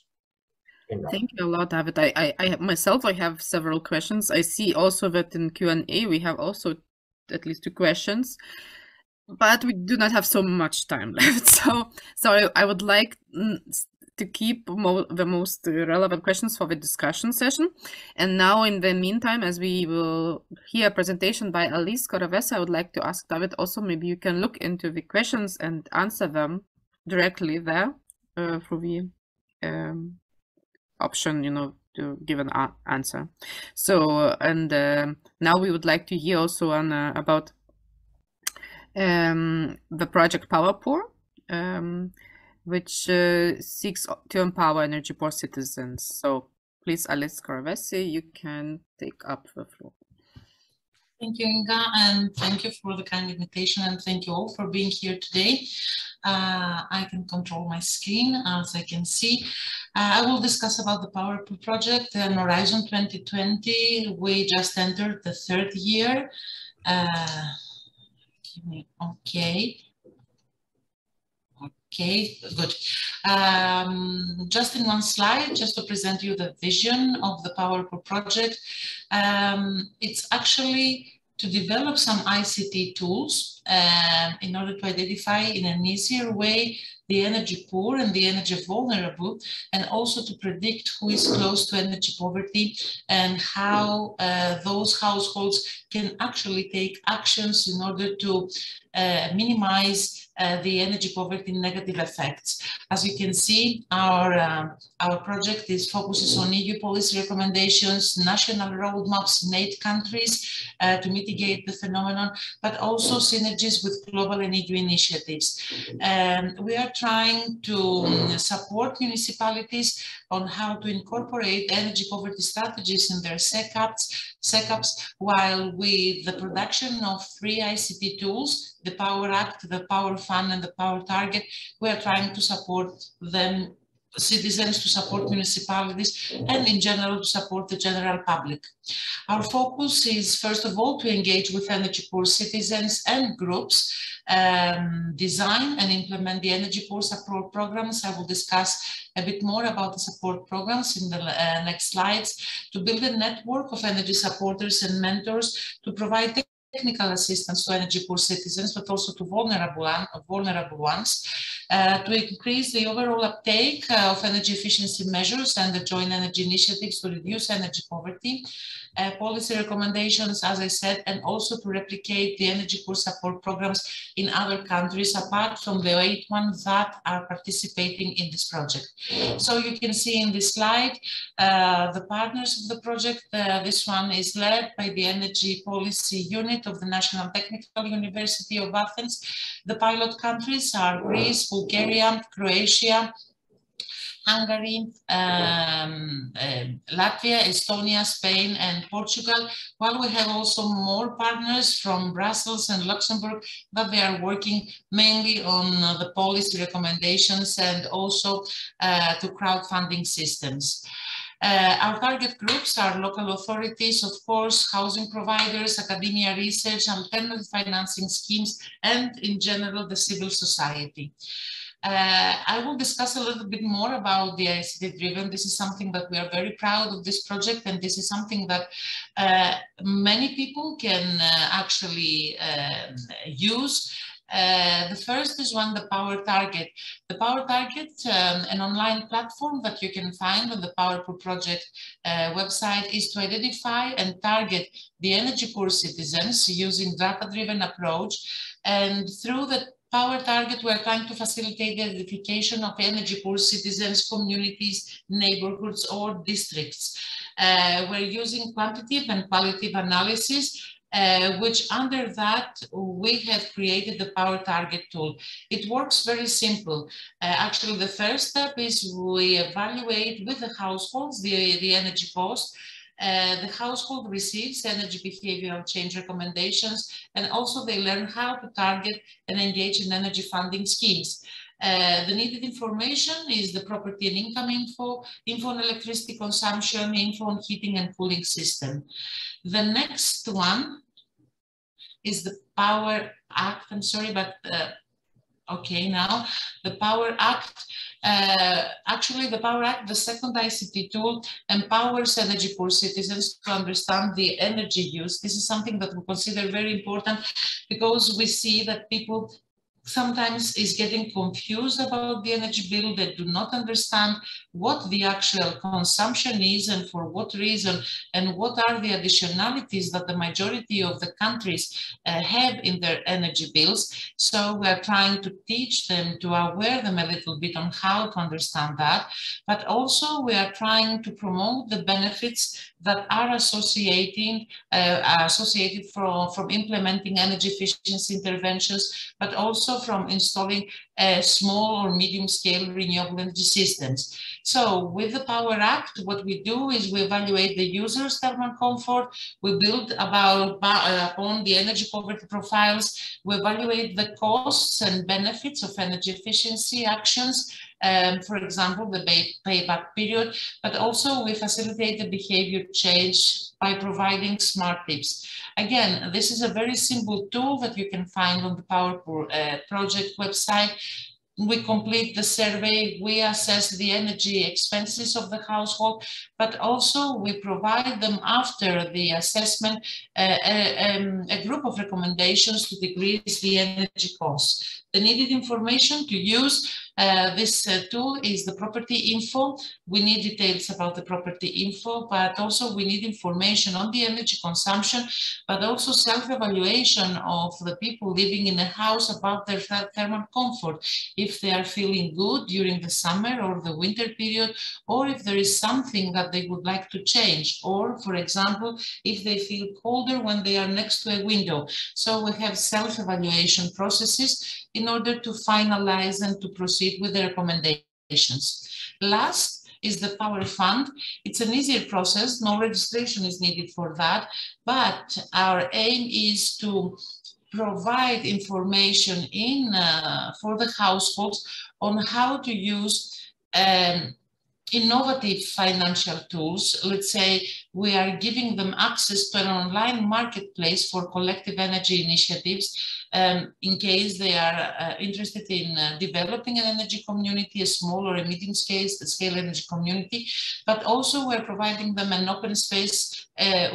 Thank you a lot, David. I myself, I have several questions. I see also that in Q&A we have also at least 2 questions, but we do not have so much time left. So I would like to keep the most relevant questions for the discussion session. And now, in the meantime, as we will hear a presentation by Alice Koravesa, I would like to ask David also, maybe you can look into the questions and answer them directly there through the option, you know, to give an answer. So, and now we would like to hear also on about the project PowerPoor, which seeks to empower energy poor citizens. So please, Alice Koravesi, you can take up the floor.
Thank you, Inga, and thank you for the kind invitation, and thank you all for being here today. I can control my screen, as I can see. I will discuss about the PowerPoor project and Horizon 2020. We just entered the 3rd year. Okay, good. Just in one slide, just to present you the vision of the PowerPoor project. It's actually to develop some ICT tools in order to identify in an easier way the energy poor and the energy vulnerable, and also to predict who is close to energy poverty and how those households can actually take actions in order to minimize the energy poverty negative effects. As you can see, our project focuses on EU policy recommendations, national roadmaps in 8 countries to mitigate the phenomenon, but also synergies with global and EU initiatives. We are trying to support municipalities on how to incorporate energy poverty strategies in their setups, while with the production of 3 ICT tools, the Power Act, the Power Fund, and the Power Target, we are trying to support them, citizens, to support municipalities, and in general to support the general public. Our focus is, first of all, to engage with energy poor citizens and groups, design and implement the energy poor support programs. I will discuss a bit more about the support programs in the next slides, to build a network of energy supporters and mentors to provide technical assistance to energy poor citizens, but also to vulnerable ones, to increase the overall uptake of energy efficiency measures and the joint energy initiatives to reduce energy poverty, policy recommendations, as I said, and also to replicate the energy poor support programs in other countries, apart from the 8 ones that are participating in this project. So you can see in this slide the partners of the project. This one is led by the Energy Policy Unit of the National Technical University of Athens. The pilot countries are Greece, Bulgaria, Croatia, Hungary, Latvia, Estonia, Spain, and Portugal, while we have also more partners from Brussels and Luxembourg, but they are working mainly on the policy recommendations and also to crowdfunding systems. Our target groups are local authorities, of course, housing providers, academia, research, alternative financing schemes, and in general, the civil society. I will discuss a little bit more about the ICT driven. This is something that we are very proud of this project, and this is something that many people can actually use. The first is the Power Target. The Power Target, an online platform that you can find on the PowerPoor project website, is to identify and target the energy poor citizens using data-driven approach. And through the power target, we are trying to facilitate the identification of energy poor citizens, communities, neighborhoods, or districts. We're using quantitative and qualitative analysis, which under that we have created the power target tool. It works very simple. Actually, the first step is we evaluate with the households the energy cost. The household receives energy behavioral change recommendations, and also they learn how to target and engage in energy funding schemes. The needed information is the property and income info on electricity consumption, info on heating and cooling system. The next one is the Power Act. I'm sorry, but okay, now the Power Act. Actually, the Power Act, the second ICT tool, empowers energy poor citizens to understand the energy use. This is something that we consider very important because we see that people sometimes is getting confused about the energy bill. They do not understand what the actual consumption is and for what reason, and what are the additionalities that the majority of the countries have in their energy bills. So we are trying to teach them, to aware them a little bit on how to understand that, but also we are trying to promote the benefits that are associated from implementing energy efficiency interventions, but also from installing small or medium-scale renewable energy systems. So with the Power Act, what we do is we evaluate the user's thermal comfort, we build upon the energy poverty profiles, we evaluate the costs and benefits of energy efficiency actions, for example, the payback period, but also we facilitate the behavior change by providing smart tips. Again, this is a very simple tool that you can find on the Power Project website. We complete the survey, we assess the energy expenses of the household, but also we provide them after the assessment a group of recommendations to decrease the energy costs. The needed information to use this tool is the property info. We need details about the property info, but also we need information on the energy consumption, but also self-evaluation of the people living in a house about their thermal comfort, if they are feeling good during the summer or the winter period, or if there is something that they would like to change, or for example, if they feel colder when they are next to a window. So we have self-evaluation processes in order to finalize and to proceed with the recommendations. Last is the Power Fund. It's an easier process, no registration is needed for that, but our aim is to provide information for the households on how to use innovative financial tools. Let's say we are giving them access to an online marketplace for collective energy initiatives in case they are interested in developing an energy community, a small or a medium scale energy community, but also we're providing them an open space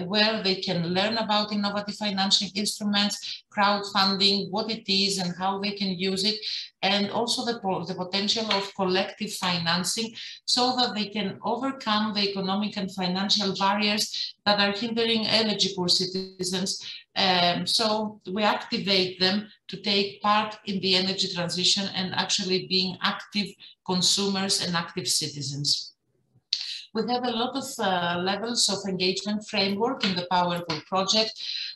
where they can learn about innovative financial instruments, crowdfunding, what it is and how they can use it, and also the potential of collective financing so that they can overcome the economic and financial barriers that are hindering energy poor citizens. So we activate them to take part in the energy transition and actually being active consumers and active citizens. We have a lot of levels of engagement framework in the PowerPool project.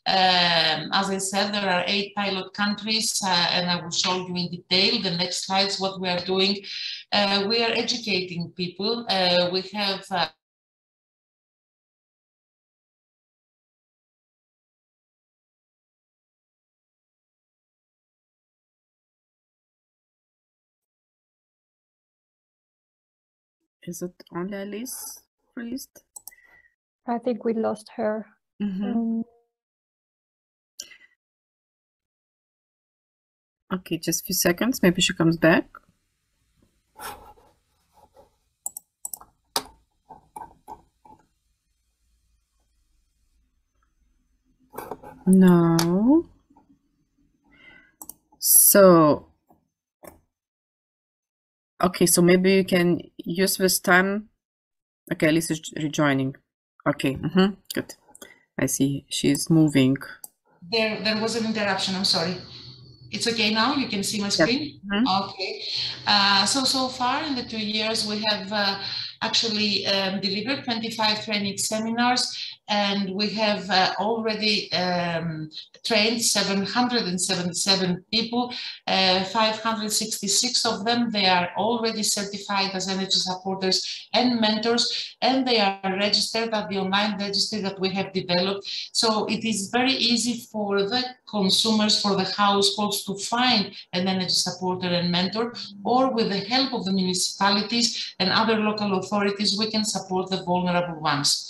As I said, there are 8 pilot countries, and I will show you in detail the next slides what we are doing. We are educating people. We have
Is it only Alice freezed?
I think we lost her.
Okay, just a few seconds. Maybe she comes back. No. So, okay, so maybe you can use this time. Okay, Alice is rejoining. Okay, good. I see she's moving.
There was an interruption, I'm sorry. It's okay now? You can see my screen? Yes. Okay. So far in the 2 years, we have actually delivered 25 training seminars, and we have already trained 777 people, 566 of them, they are already certified as energy supporters and mentors, and they are registered at the online registry that we have developed. So it is very easy for the consumers, for the households to find an energy supporter and mentor, or with the help of the municipalities and other local authorities, we can support the vulnerable ones.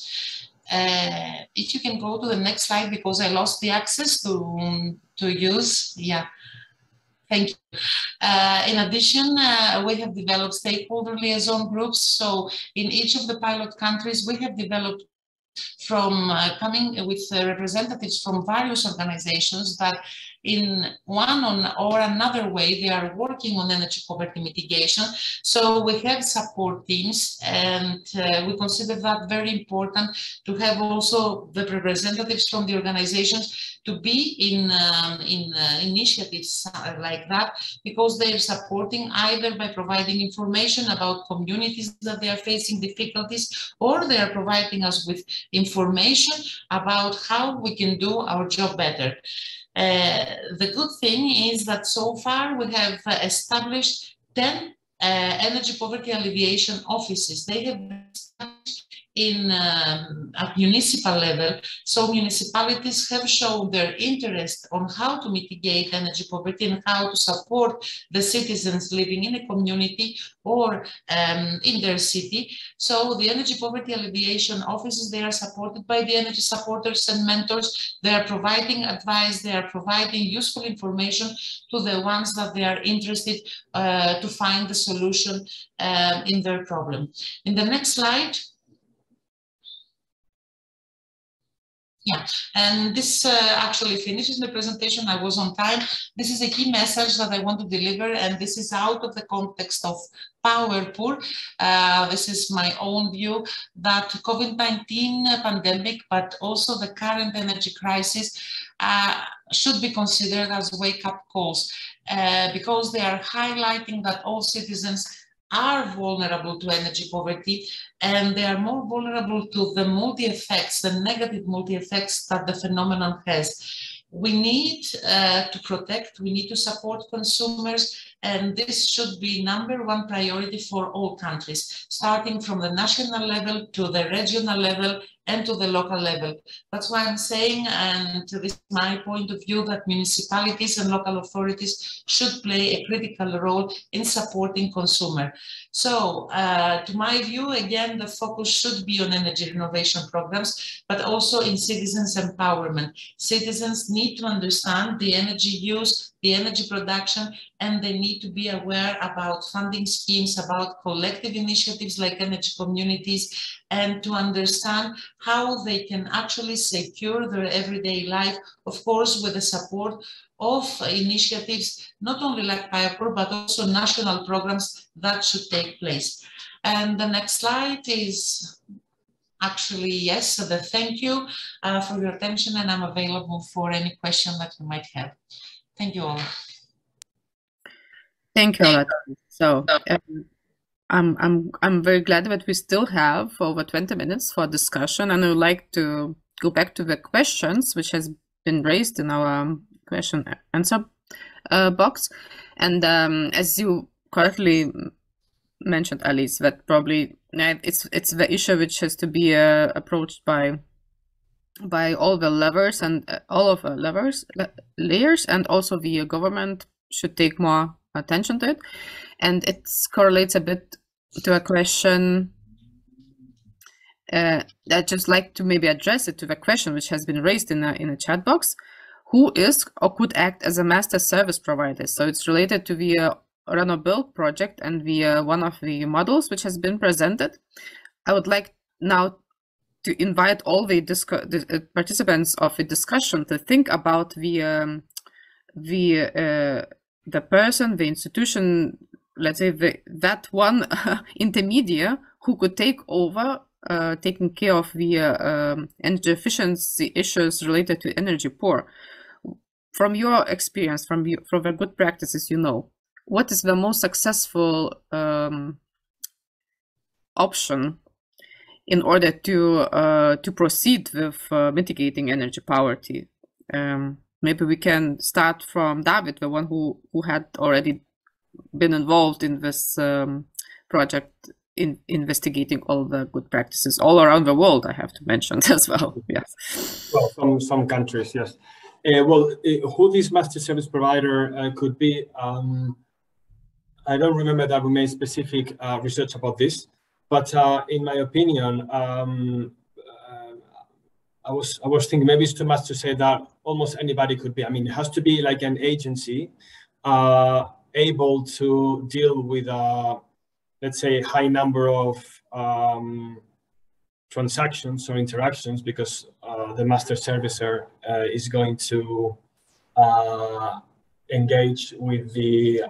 If you can go to the next slide, because I lost the access to use, yeah. Thank you. In addition, we have developed stakeholder liaison groups. So in each of the pilot countries, we have developed from coming with representatives from various organizations that in one or another way, they are working on energy poverty mitigation. So we have support teams, and we consider that very important to have also the representatives from the organizations to be in initiatives like that, because they are supporting either by providing information about communities that they are facing difficulties, or they are providing us with information about how we can do our job better. The good thing is that so far we have established 10 energy poverty alleviation offices. They have been established at municipal level. So municipalities have shown their interest on how to mitigate energy poverty and how to support the citizens living in a community or in their city. So the energy poverty alleviation offices, they are supported by the energy supporters and mentors. They are providing advice, they are providing useful information to the ones that they are interested to find the solution in their problem. In the next slide. Yeah, and this actually finishes the presentation. I was on time. This is a key message that I want to deliver, and this is out of the context of power poor. This is my own view that COVID-19 pandemic, but also the current energy crisis should be considered as wake-up calls because they are highlighting that all citizens are vulnerable to energy poverty, and they are more vulnerable to the multi-effects, the negative multi-effects that the phenomenon has. We need to protect, we need to support consumers, and this should be #1 priority for all countries, starting from the national level to the regional level and to the local level. That's why I'm saying, and this is my point of view, that municipalities and local authorities should play a critical role in supporting consumer. So to my view, again, the focus should be on energy renovation programs, but also in citizens' empowerment. Citizens need to understand the energy use, the energy production, and they need to be aware about funding schemes, about collective initiatives like energy communities, and to understand how they can actually secure their everyday life, of course, with the support of initiatives, not only like PIAPOR, but also national programs that should take place. And the next slide is actually, yes, the thank you for your attention, and I'm available for any question that you might have. Thank you all.
Thank you, Ola. So I'm very glad that we still have over 20 minutes for discussion, and I would like to go back to the questions which has been raised in our question answer box. And as you correctly mentioned, Alice, that probably it's the issue which has to be approached by all the levers and all of the layers, and also the government should take more attention to it. And it correlates a bit to a question I'd just like to maybe address it to the question which has been raised in a chat box. Who is or could act as a master service provider? So it's related to the Renovation project and the one of the models which has been presented. I would like now to invite all the participants of the discussion to think about the person, the institution, let's say that one intermediary who could take over taking care of the energy efficiency issues related to energy poor. from your experience, from the good practices, what is the most successful option in order to proceed with mitigating energy poverty? Maybe we can start from David, the one who had already been involved in this project, in investigating all the good practices all around the world, I have to mention as well. Yes.
Well, from some countries, yes. Who this master service provider could be, I don't remember that we made specific research about this, but in my opinion, I was thinking maybe it's too much to say that almost anybody could be. I mean, it has to be like an agency able to deal with let's say a high number of transactions or interactions, because the master servicer is going to engage with the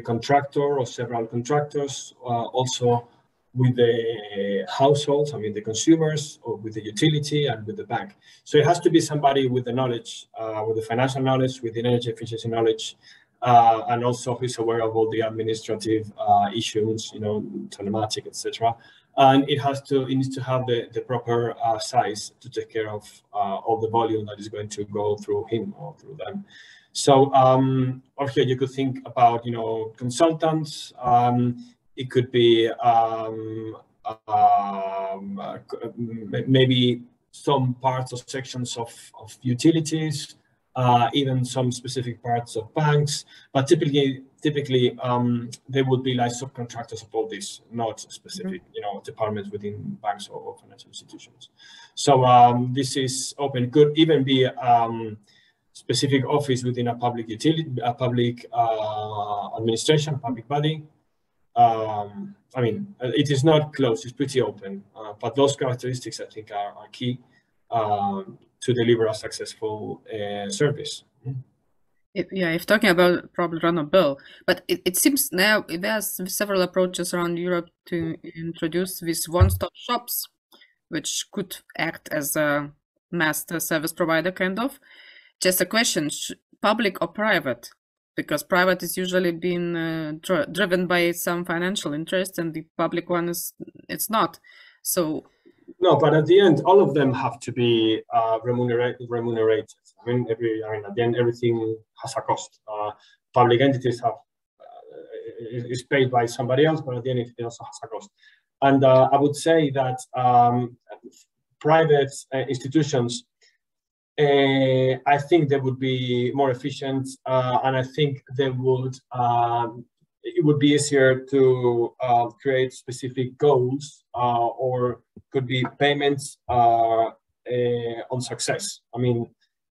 contractor or several contractors, also with the households, I mean the consumers, or with the utility and with the bank. So it has to be somebody with the knowledge, with the financial knowledge, with the energy efficiency knowledge, and also who's aware of all the administrative issues, telematic, etc. And it needs to have the proper size to take care of all the volume that is going to go through him or through them. So, or here you could think about, consultants. It could be maybe some parts or sections of utilities, even some specific parts of banks, but typically they would be like subcontractors of all this, not specific, departments within banks or financial institutions. So this is open. Could even be specific office within a public utility, a public administration, public body. I mean, it is not closed; it's pretty open. But those characteristics, I think, are key to deliver a successful service.
If talking about probably run a bill, but it seems now there's several approaches around Europe to introduce these one-stop shops, which could act as a master service provider, kind of. Just a question: public or private? Because private is usually being driven by some financial interest, and the public one it's not. So.
No, but at the end, all of them have to be remunerated. I mean, at the end, everything has a cost. Public entities is paid by somebody else, but at the end, it also has a cost. And I would say that private institutions, I think they would be more efficient, and I think they would. It would be easier to create specific goals, or could be payments on success. I mean,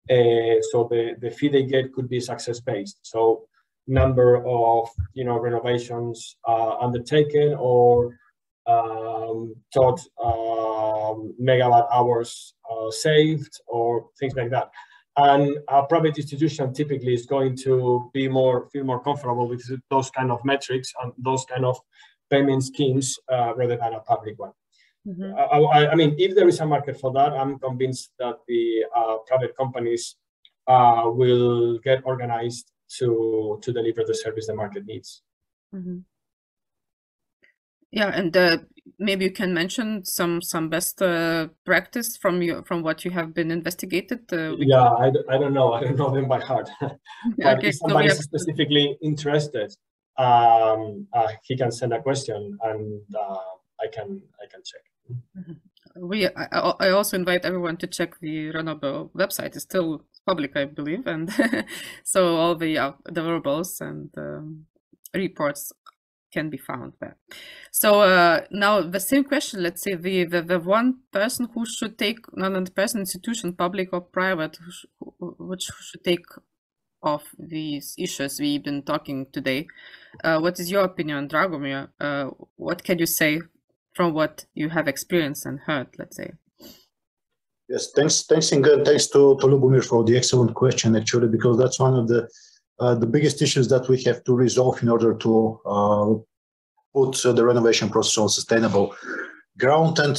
so the fee they get could be success based. So number of renovations undertaken, or taught megawatt hours saved, or things like that. And a private institution typically is going to feel more comfortable with those kind of metrics and those kind of payment schemes rather than a public one. Mm-hmm. I mean, if there is a market for that, I'm convinced that the private companies will get organized to deliver the service the market needs.
Mm-hmm. Yeah, and maybe you can mention some best practice from what you have been investigated.
Yeah, I don't know. I don't know them by heart. But okay, if somebody is specifically interested, he can send a question, and I can check.
Mm-hmm. I also invite everyone to check the Renovation website. It's still public, I believe, and so all the deliverables and reports can be found there. So now the same question, let's say the one person who should take, not a person, institution, public or private, which should take of these issues we've been talking today. What is your opinion, Dragomir? What can you say from what you have experienced and heard, let's say?
Yes, thanks Inga, thanks to Lubomir for the excellent question, actually, because that's one of the biggest issues that we have to resolve in order to put the renovation process on sustainable ground. And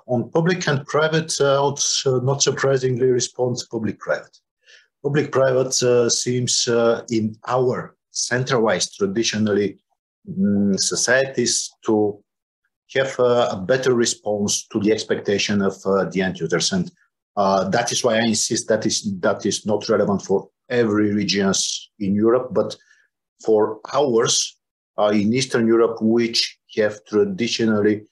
on public and private, not surprisingly, response public-private. public-private seems in our centralized, traditionally societies to have a better response to the expectation of the end users. And that is why I insist that is not relevant for every regions in Europe, but for ours in Eastern Europe, which have traditionally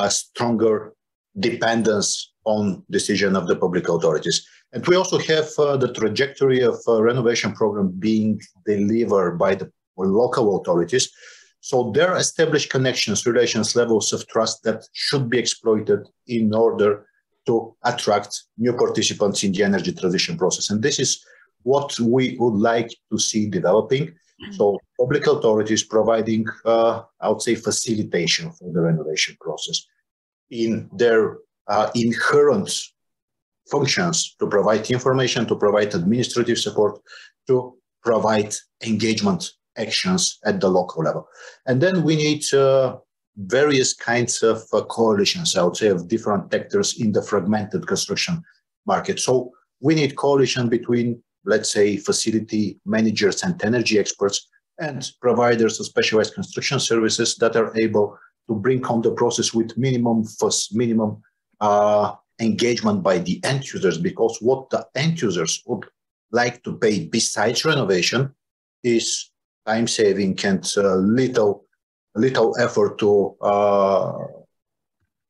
stronger dependence on decision of the public authorities. And we also have the trajectory of renovation program being delivered by the local authorities. So there are established connections, relations, levels of trust that should be exploited in order to attract new participants in the energy transition process. And this is what we would like to see developing. So public authorities providing, I would say, facilitation for the renovation process in their inherent functions to provide information, to provide administrative support, to provide engagement actions at the local level. And then we need various kinds of coalitions, I would say, of different actors in the fragmented construction market. So we need coalition between, let's say, facility managers and energy experts and providers of specialized construction services that are able to bring on the process with minimum engagement by the end users, because what the end users would like to pay besides renovation is time saving and little effort to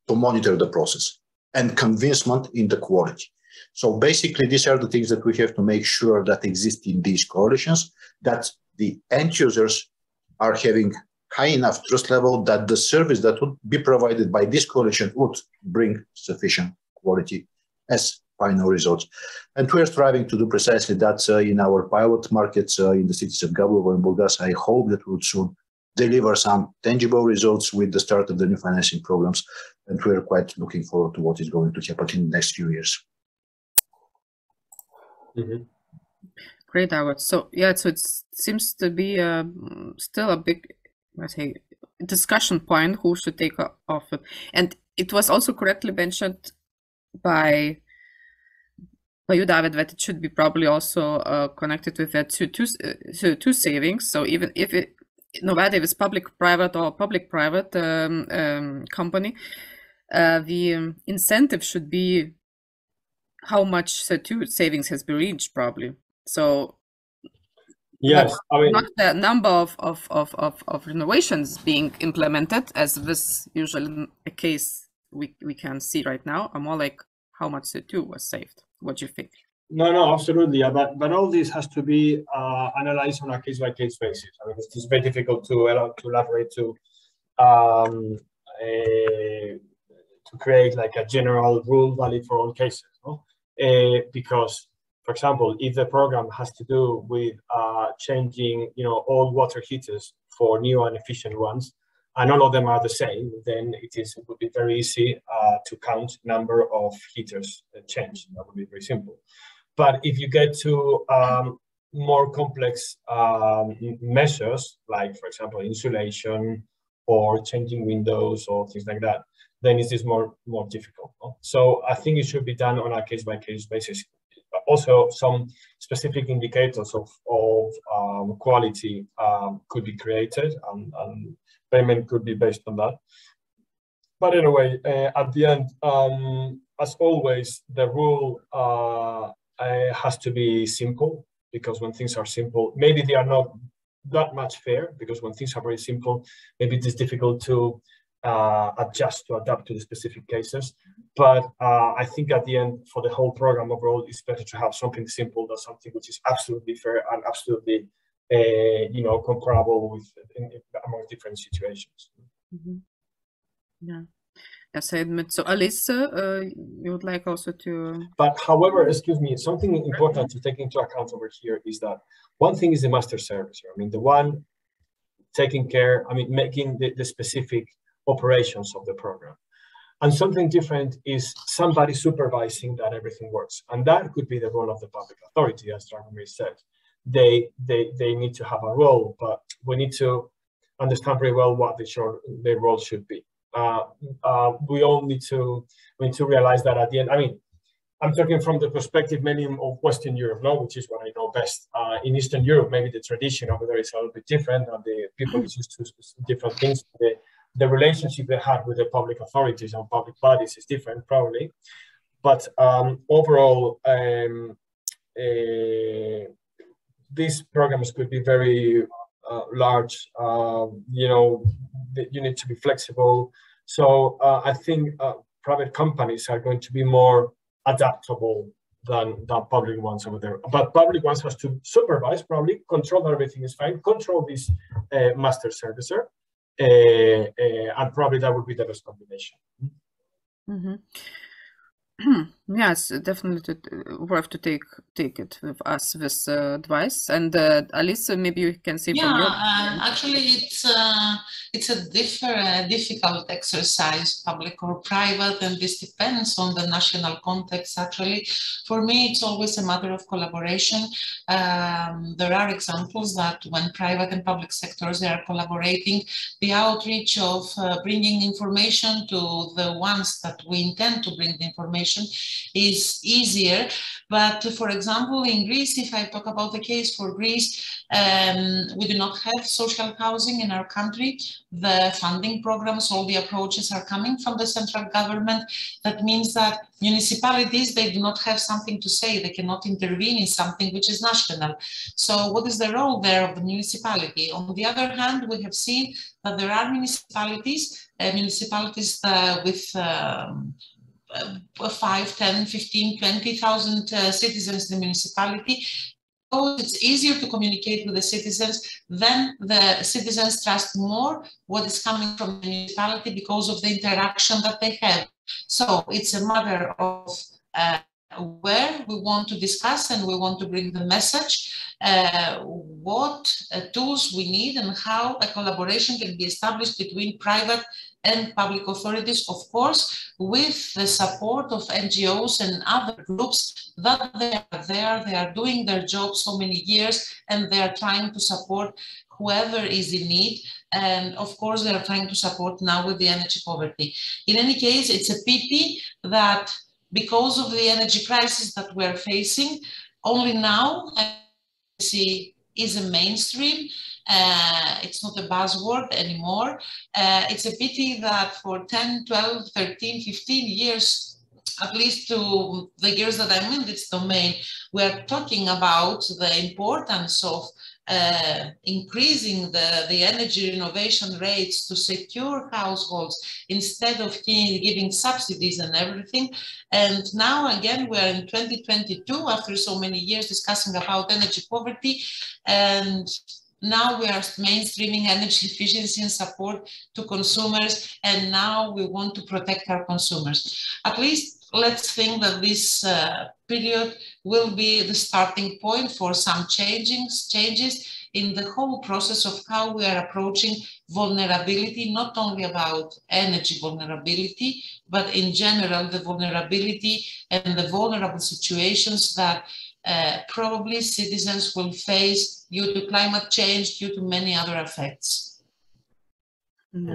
monitor the process and convincement in the quality. So basically, these are the things that we have to make sure that exist in these coalitions, that the end users are having high enough trust level that the service that would be provided by this coalition would bring sufficient quality as final results. And we are striving to do precisely that in our pilot markets in the cities of Gabrovo and Burgas. I hope that we would soon deliver some tangible results with the start of the new financing programs. And we are quite looking forward to what is going to happen in the next few years.
Mm-hmm.
Great, Howard. So yeah, so it seems to be still a big, let's say, discussion point who should take off it. And it was also correctly mentioned by you, David, that it should be probably also connected with that two savings. So even if it, no matter if it's public-private or public-private company, the incentive should be how much CO2 savings has been reached, probably. So
yes, I mean,
not the number of renovations being implemented, as this usually a case we can see right now, are more like how much CO2 was saved. What do you think?
No, absolutely. Yeah, but all this has to be analyzed on a case-by-case basis. I mean, it's very difficult to elaborate to create like a general rule valid for all cases, no? Because, for example, if the program has to do with changing, old water heaters for new and efficient ones, and all of them are the same, then it would be very easy to count number of heaters changed. That would be very simple. But if you get to more complex measures, like, for example, insulation or changing windows or things like that, then it is more difficult. No? So I think it should be done on a case-by-case basis. Also, some specific indicators of quality could be created, and payment could be based on that. But anyway, at the end, as always, the rule has to be simple, because when things are simple, maybe they are not that much fair, because when things are very simple, maybe it is difficult to adapt to the specific cases. But I think at the end, for the whole program overall, it's better to have something simple than something which is absolutely fair and absolutely comparable with among different situations.
Mm-hmm. Yeah. Yes, I admit. So, Alice, you would like also to...
But however, excuse me, something important to take into account over here is that one thing is the master servicer. I mean, the one taking care, making the specific operations of the program. And something different is somebody supervising that everything works. And that could be the role of the public authority, as Dragomir said. They need to have a role, but we need to understand very well what their role should be. We all need to realize that at the end, I'm talking from the perspective mainly of Western Europe, no, which is what I know best. In Eastern Europe, maybe the tradition over there is a little bit different, and the people is used to different things. The relationship they have with the public authorities and public bodies is different, probably. But overall, these programs could be very large. You know, you need to be flexible. So I think private companies are going to be more adaptable than public ones over there. But public ones has to supervise, probably control that everything is fine, control this master servicer, and probably that would be the best combination.
Mm-hmm. Yes, definitely worth to take it with us, this advice. And Alice, maybe you can say from your
actually, it's a difficult exercise, public or private, and this depends on the national context. Actually, for me, it's always a matter of collaboration. There are examples that when private and public sectors they are collaborating, the outreach of bringing information to the ones that we intend to bring the information is easier. But for example, in Greece, if I talk about the case for Greece, we do not have social housing in our country. The funding programs, all the approaches are coming from the central government. That means that municipalities, they do not have something to say. They cannot intervene in something which is national. So what is the role there of the municipality? On the other hand, we have seen that there are municipalities with 5, 10, 15, 20,000 citizens in the municipality. So it's easier to communicate with the citizens, then the citizens trust more what is coming from the municipality because of the interaction that they have. So it's a matter of where we want to discuss and we want to bring the message, what tools we need and how a collaboration can be established between private and public authorities, of course, with the support of NGOs and other groups that they are there, they are doing their job so many years, and they are trying to support whoever is in need. And of course, they are trying to support now with the energy poverty. In any case, it's a pity that because of the energy crisis that we're facing, only now energy is a mainstream. It's not a buzzword anymore. It's a pity that for 10, 12, 13, 15 years, at least to the years that I'm in this domain, we're talking about the importance of increasing the energy renovation rates to secure households instead of giving subsidies and everything. And now again, we're in 2022 after so many years discussing about energy poverty, and now we are mainstreaming energy efficiency and support to consumers, and now we want to protect our consumers. At least let's think that this period will be the starting point for some changes in the whole process of how we are approaching vulnerability, not only about energy vulnerability, but in general, the vulnerability and the vulnerable situations that probably citizens will face due to climate change, due to many other effects.
Yeah.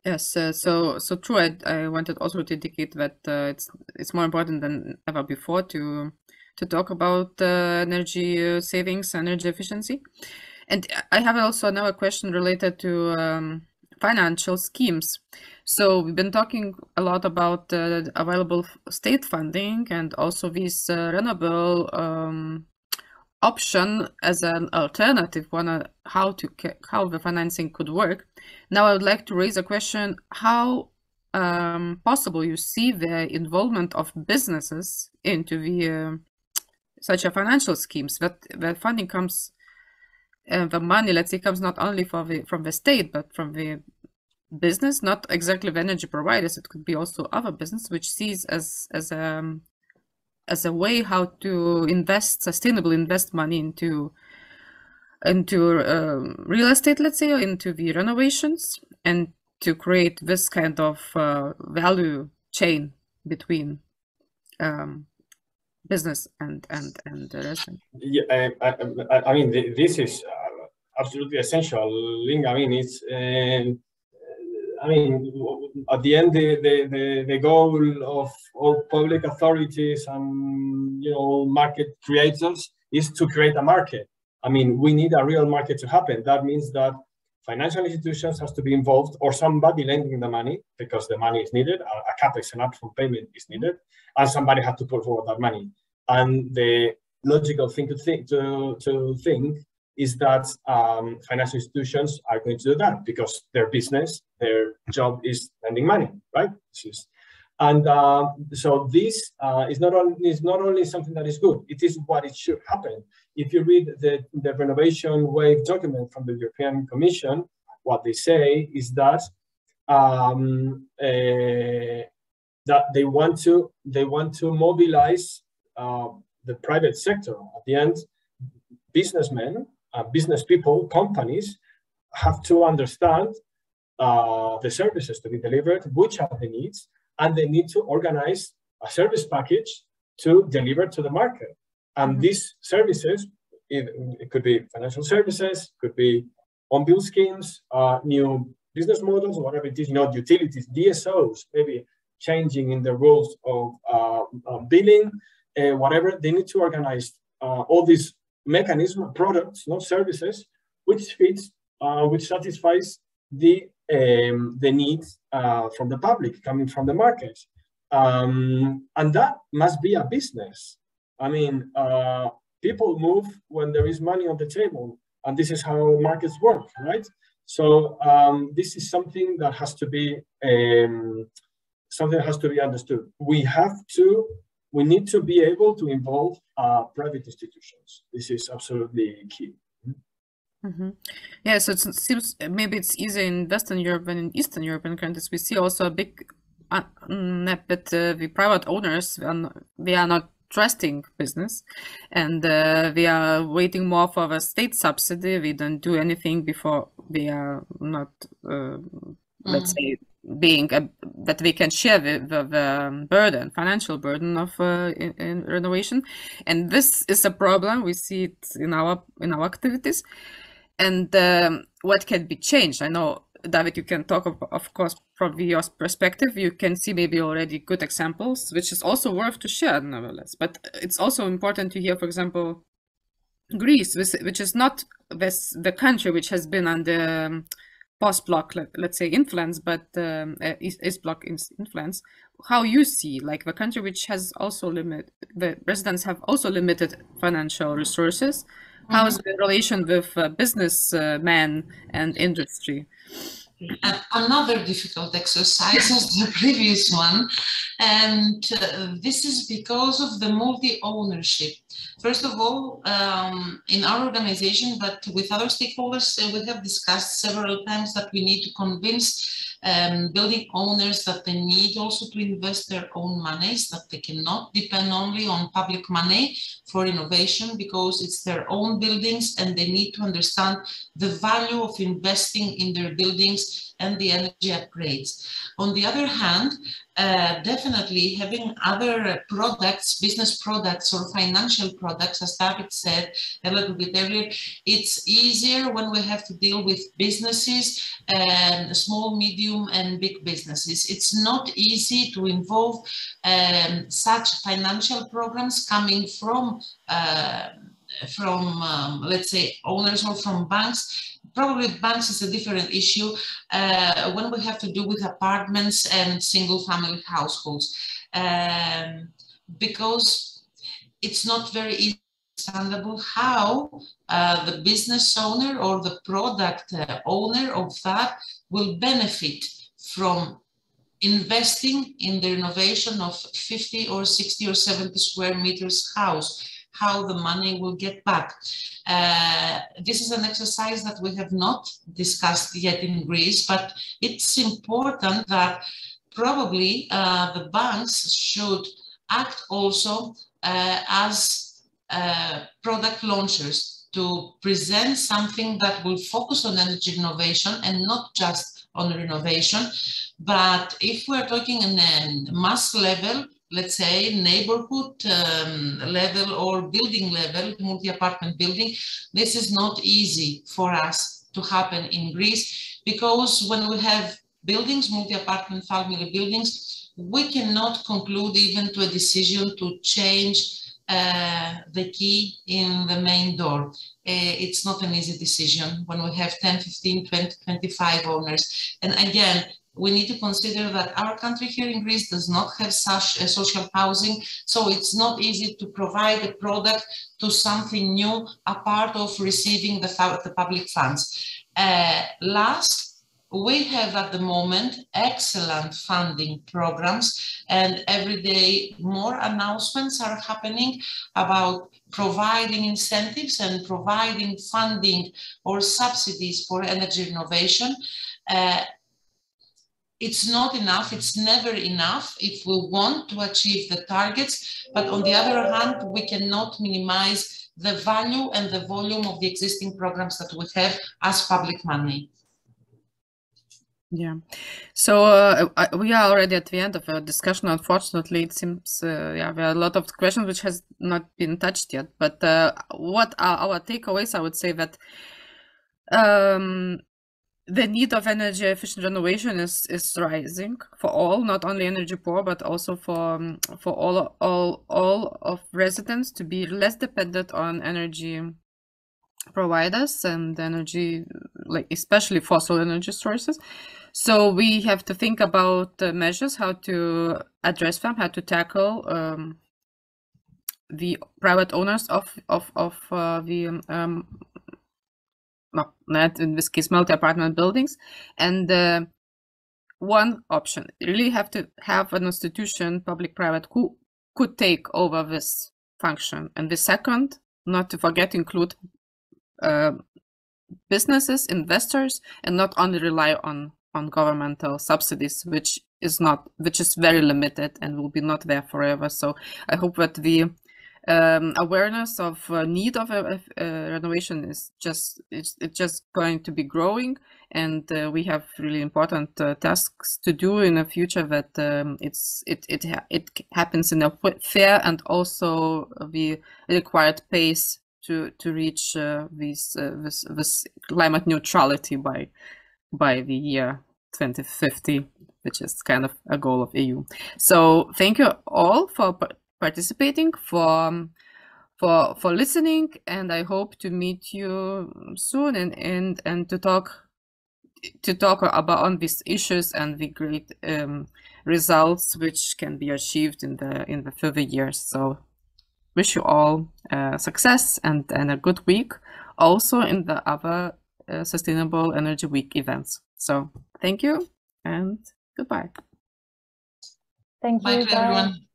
Yes, so true. I wanted also to indicate that it's more important than ever before to talk about energy savings, energy efficiency. And I have also another question related to financial schemes. So we've been talking a lot about available state funding and also this renewable option as an alternative on how the financing could work. Now I would like to raise a question: how possible you see the involvement of businesses into the such a financial schemes, that the funding comes, the money, let's say, comes not only from the state but from the business, not exactly the energy providers. It could be also other business which sees as a way how to sustainably invest money into real estate, let's say, or into the renovations, and to create this kind of value chain between business and the resident.
Yeah, I mean, this is absolutely essential, Inga. I mean, it's I mean, at the end, the goal of all public authorities and market creators is to create a market. I mean, we need a real market to happen. That means that financial institutions has to be involved, or somebody lending the money, because the money is needed. A capex, an upfront payment is needed, and somebody has to put forward that money. And the logical thing to think is that financial institutions are going to do that because their business, their job is lending money, right? And so this is not only something that is good, it is what it should happen. If you read the Renovation Wave document from the European Commission, what they say is that that they want to mobilize the private sector. At the end, businessmen, business people, companies have to understand the services to be delivered, which are the needs, and they need to organize a service package to deliver to the market. And these services, it could be financial services, could be on-bill schemes, new business models, whatever it is, utilities, DSOs, maybe changing in the rules of billing, whatever. They need to organize all these mechanism, products, services, which fits, which satisfies the needs from the public, coming from the market. And that must be a business. I mean, people move when there is money on the table, and this is how markets work, right? So this is something that has to be understood. We need to be able to involve private institutions. This is absolutely key.
Yeah, so it seems maybe it's easier in Western Europe than in Eastern European countries. We see also a big but the private owners, they are not trusting business, and we are waiting more for the state subsidy. We don't do anything before we are not, let's say, being that we can share the burden, financial burden of in renovation, and this is a problem. We see it in our activities, and what can be changed. I know, David, you can talk of course from your perspective. You can see maybe already good examples, which is also worth to share nevertheless. But it's also important to hear, for example, Greece, which is not the country which has been under post-block, let's say, influence, but East Bloc influence. How you see, like, the country which has also the residents have also limited financial resources. How is the relation with businessmen and industry?
Another difficult exercise as the previous one, and this is because of the multi-ownership. First of all, in our organization, but with other stakeholders, we have discussed several times that we need to convince building owners that they need also to invest their own monies, that they cannot depend only on public money for innovation, because it's their own buildings and they need to understand the value of investing in their buildings and the energy upgrades. On the other hand, definitely having other products, business products or financial products, as David said a little bit earlier, it's easier when we have to deal with businesses, small, medium and big businesses. It's not easy to involve such financial programs coming from let's say, owners or from banks. Probably banks is a different issue when we have to do with apartments and single-family households, because it's not very easy to understand how the business owner or the product owner of that will benefit from investing in the renovation of 50 or 60 or 70 square meters house, how the money will get back. This is an exercise that we have not discussed yet in Greece, but it's important that probably the banks should act also as product launchers to present something that will focus on energy innovation and not just on renovation. But if we're talking in a mass level, let's say neighborhood level or building level, multi-apartment building, this is not easy for us to happen in Greece, because when we have buildings, multi-apartment family buildings, we cannot conclude even to a decision to change the key in the main door. It's not an easy decision when we have 10, 15, 20, 25 owners. And again, we need to consider that our country here in Greece does not have such a social housing, so it's not easy to provide a product to something new apart of receiving the public funds. Last, we have at the moment excellent funding programs, and every day more announcements are happening about providing incentives and providing funding or subsidies for energy renovation. It's not enough, it's never enough if we want to achieve the targets, but on the other hand, we cannot minimize the value and the volume of the existing programs that we have as public money.
Yeah, so we are already at the end of our discussion. Unfortunately, it seems yeah, there are a lot of questions which has not been touched yet. But what are our takeaways? I would say that the need of energy efficient renovation is rising for all, not only energy poor, but also for all of residents to be less dependent on energy providers and energy, like especially fossil energy sources. So we have to think about measures, how to address them, how to tackle the private owners of the not in this case multi-apartment buildings. And one option, you really have to have an institution, public-private, who could take over this function. And the second, not to forget, include businesses, investors, and not only rely on governmental subsidies, which is very limited and will be not there forever. So I hope that the awareness of need of renovation is just going to be growing, and we have really important tasks to do in the future, that it happens in a fair and also the required pace to reach this climate neutrality by the year 2050, which is kind of a goal of EU. So thank you all for participating, for listening, and I hope to meet you soon and to talk about on these issues and the great results which can be achieved in the further years. So wish you all success and a good week, also in the other Sustainable Energy Week events. So thank you and goodbye.
Thank you.
Bye, everyone.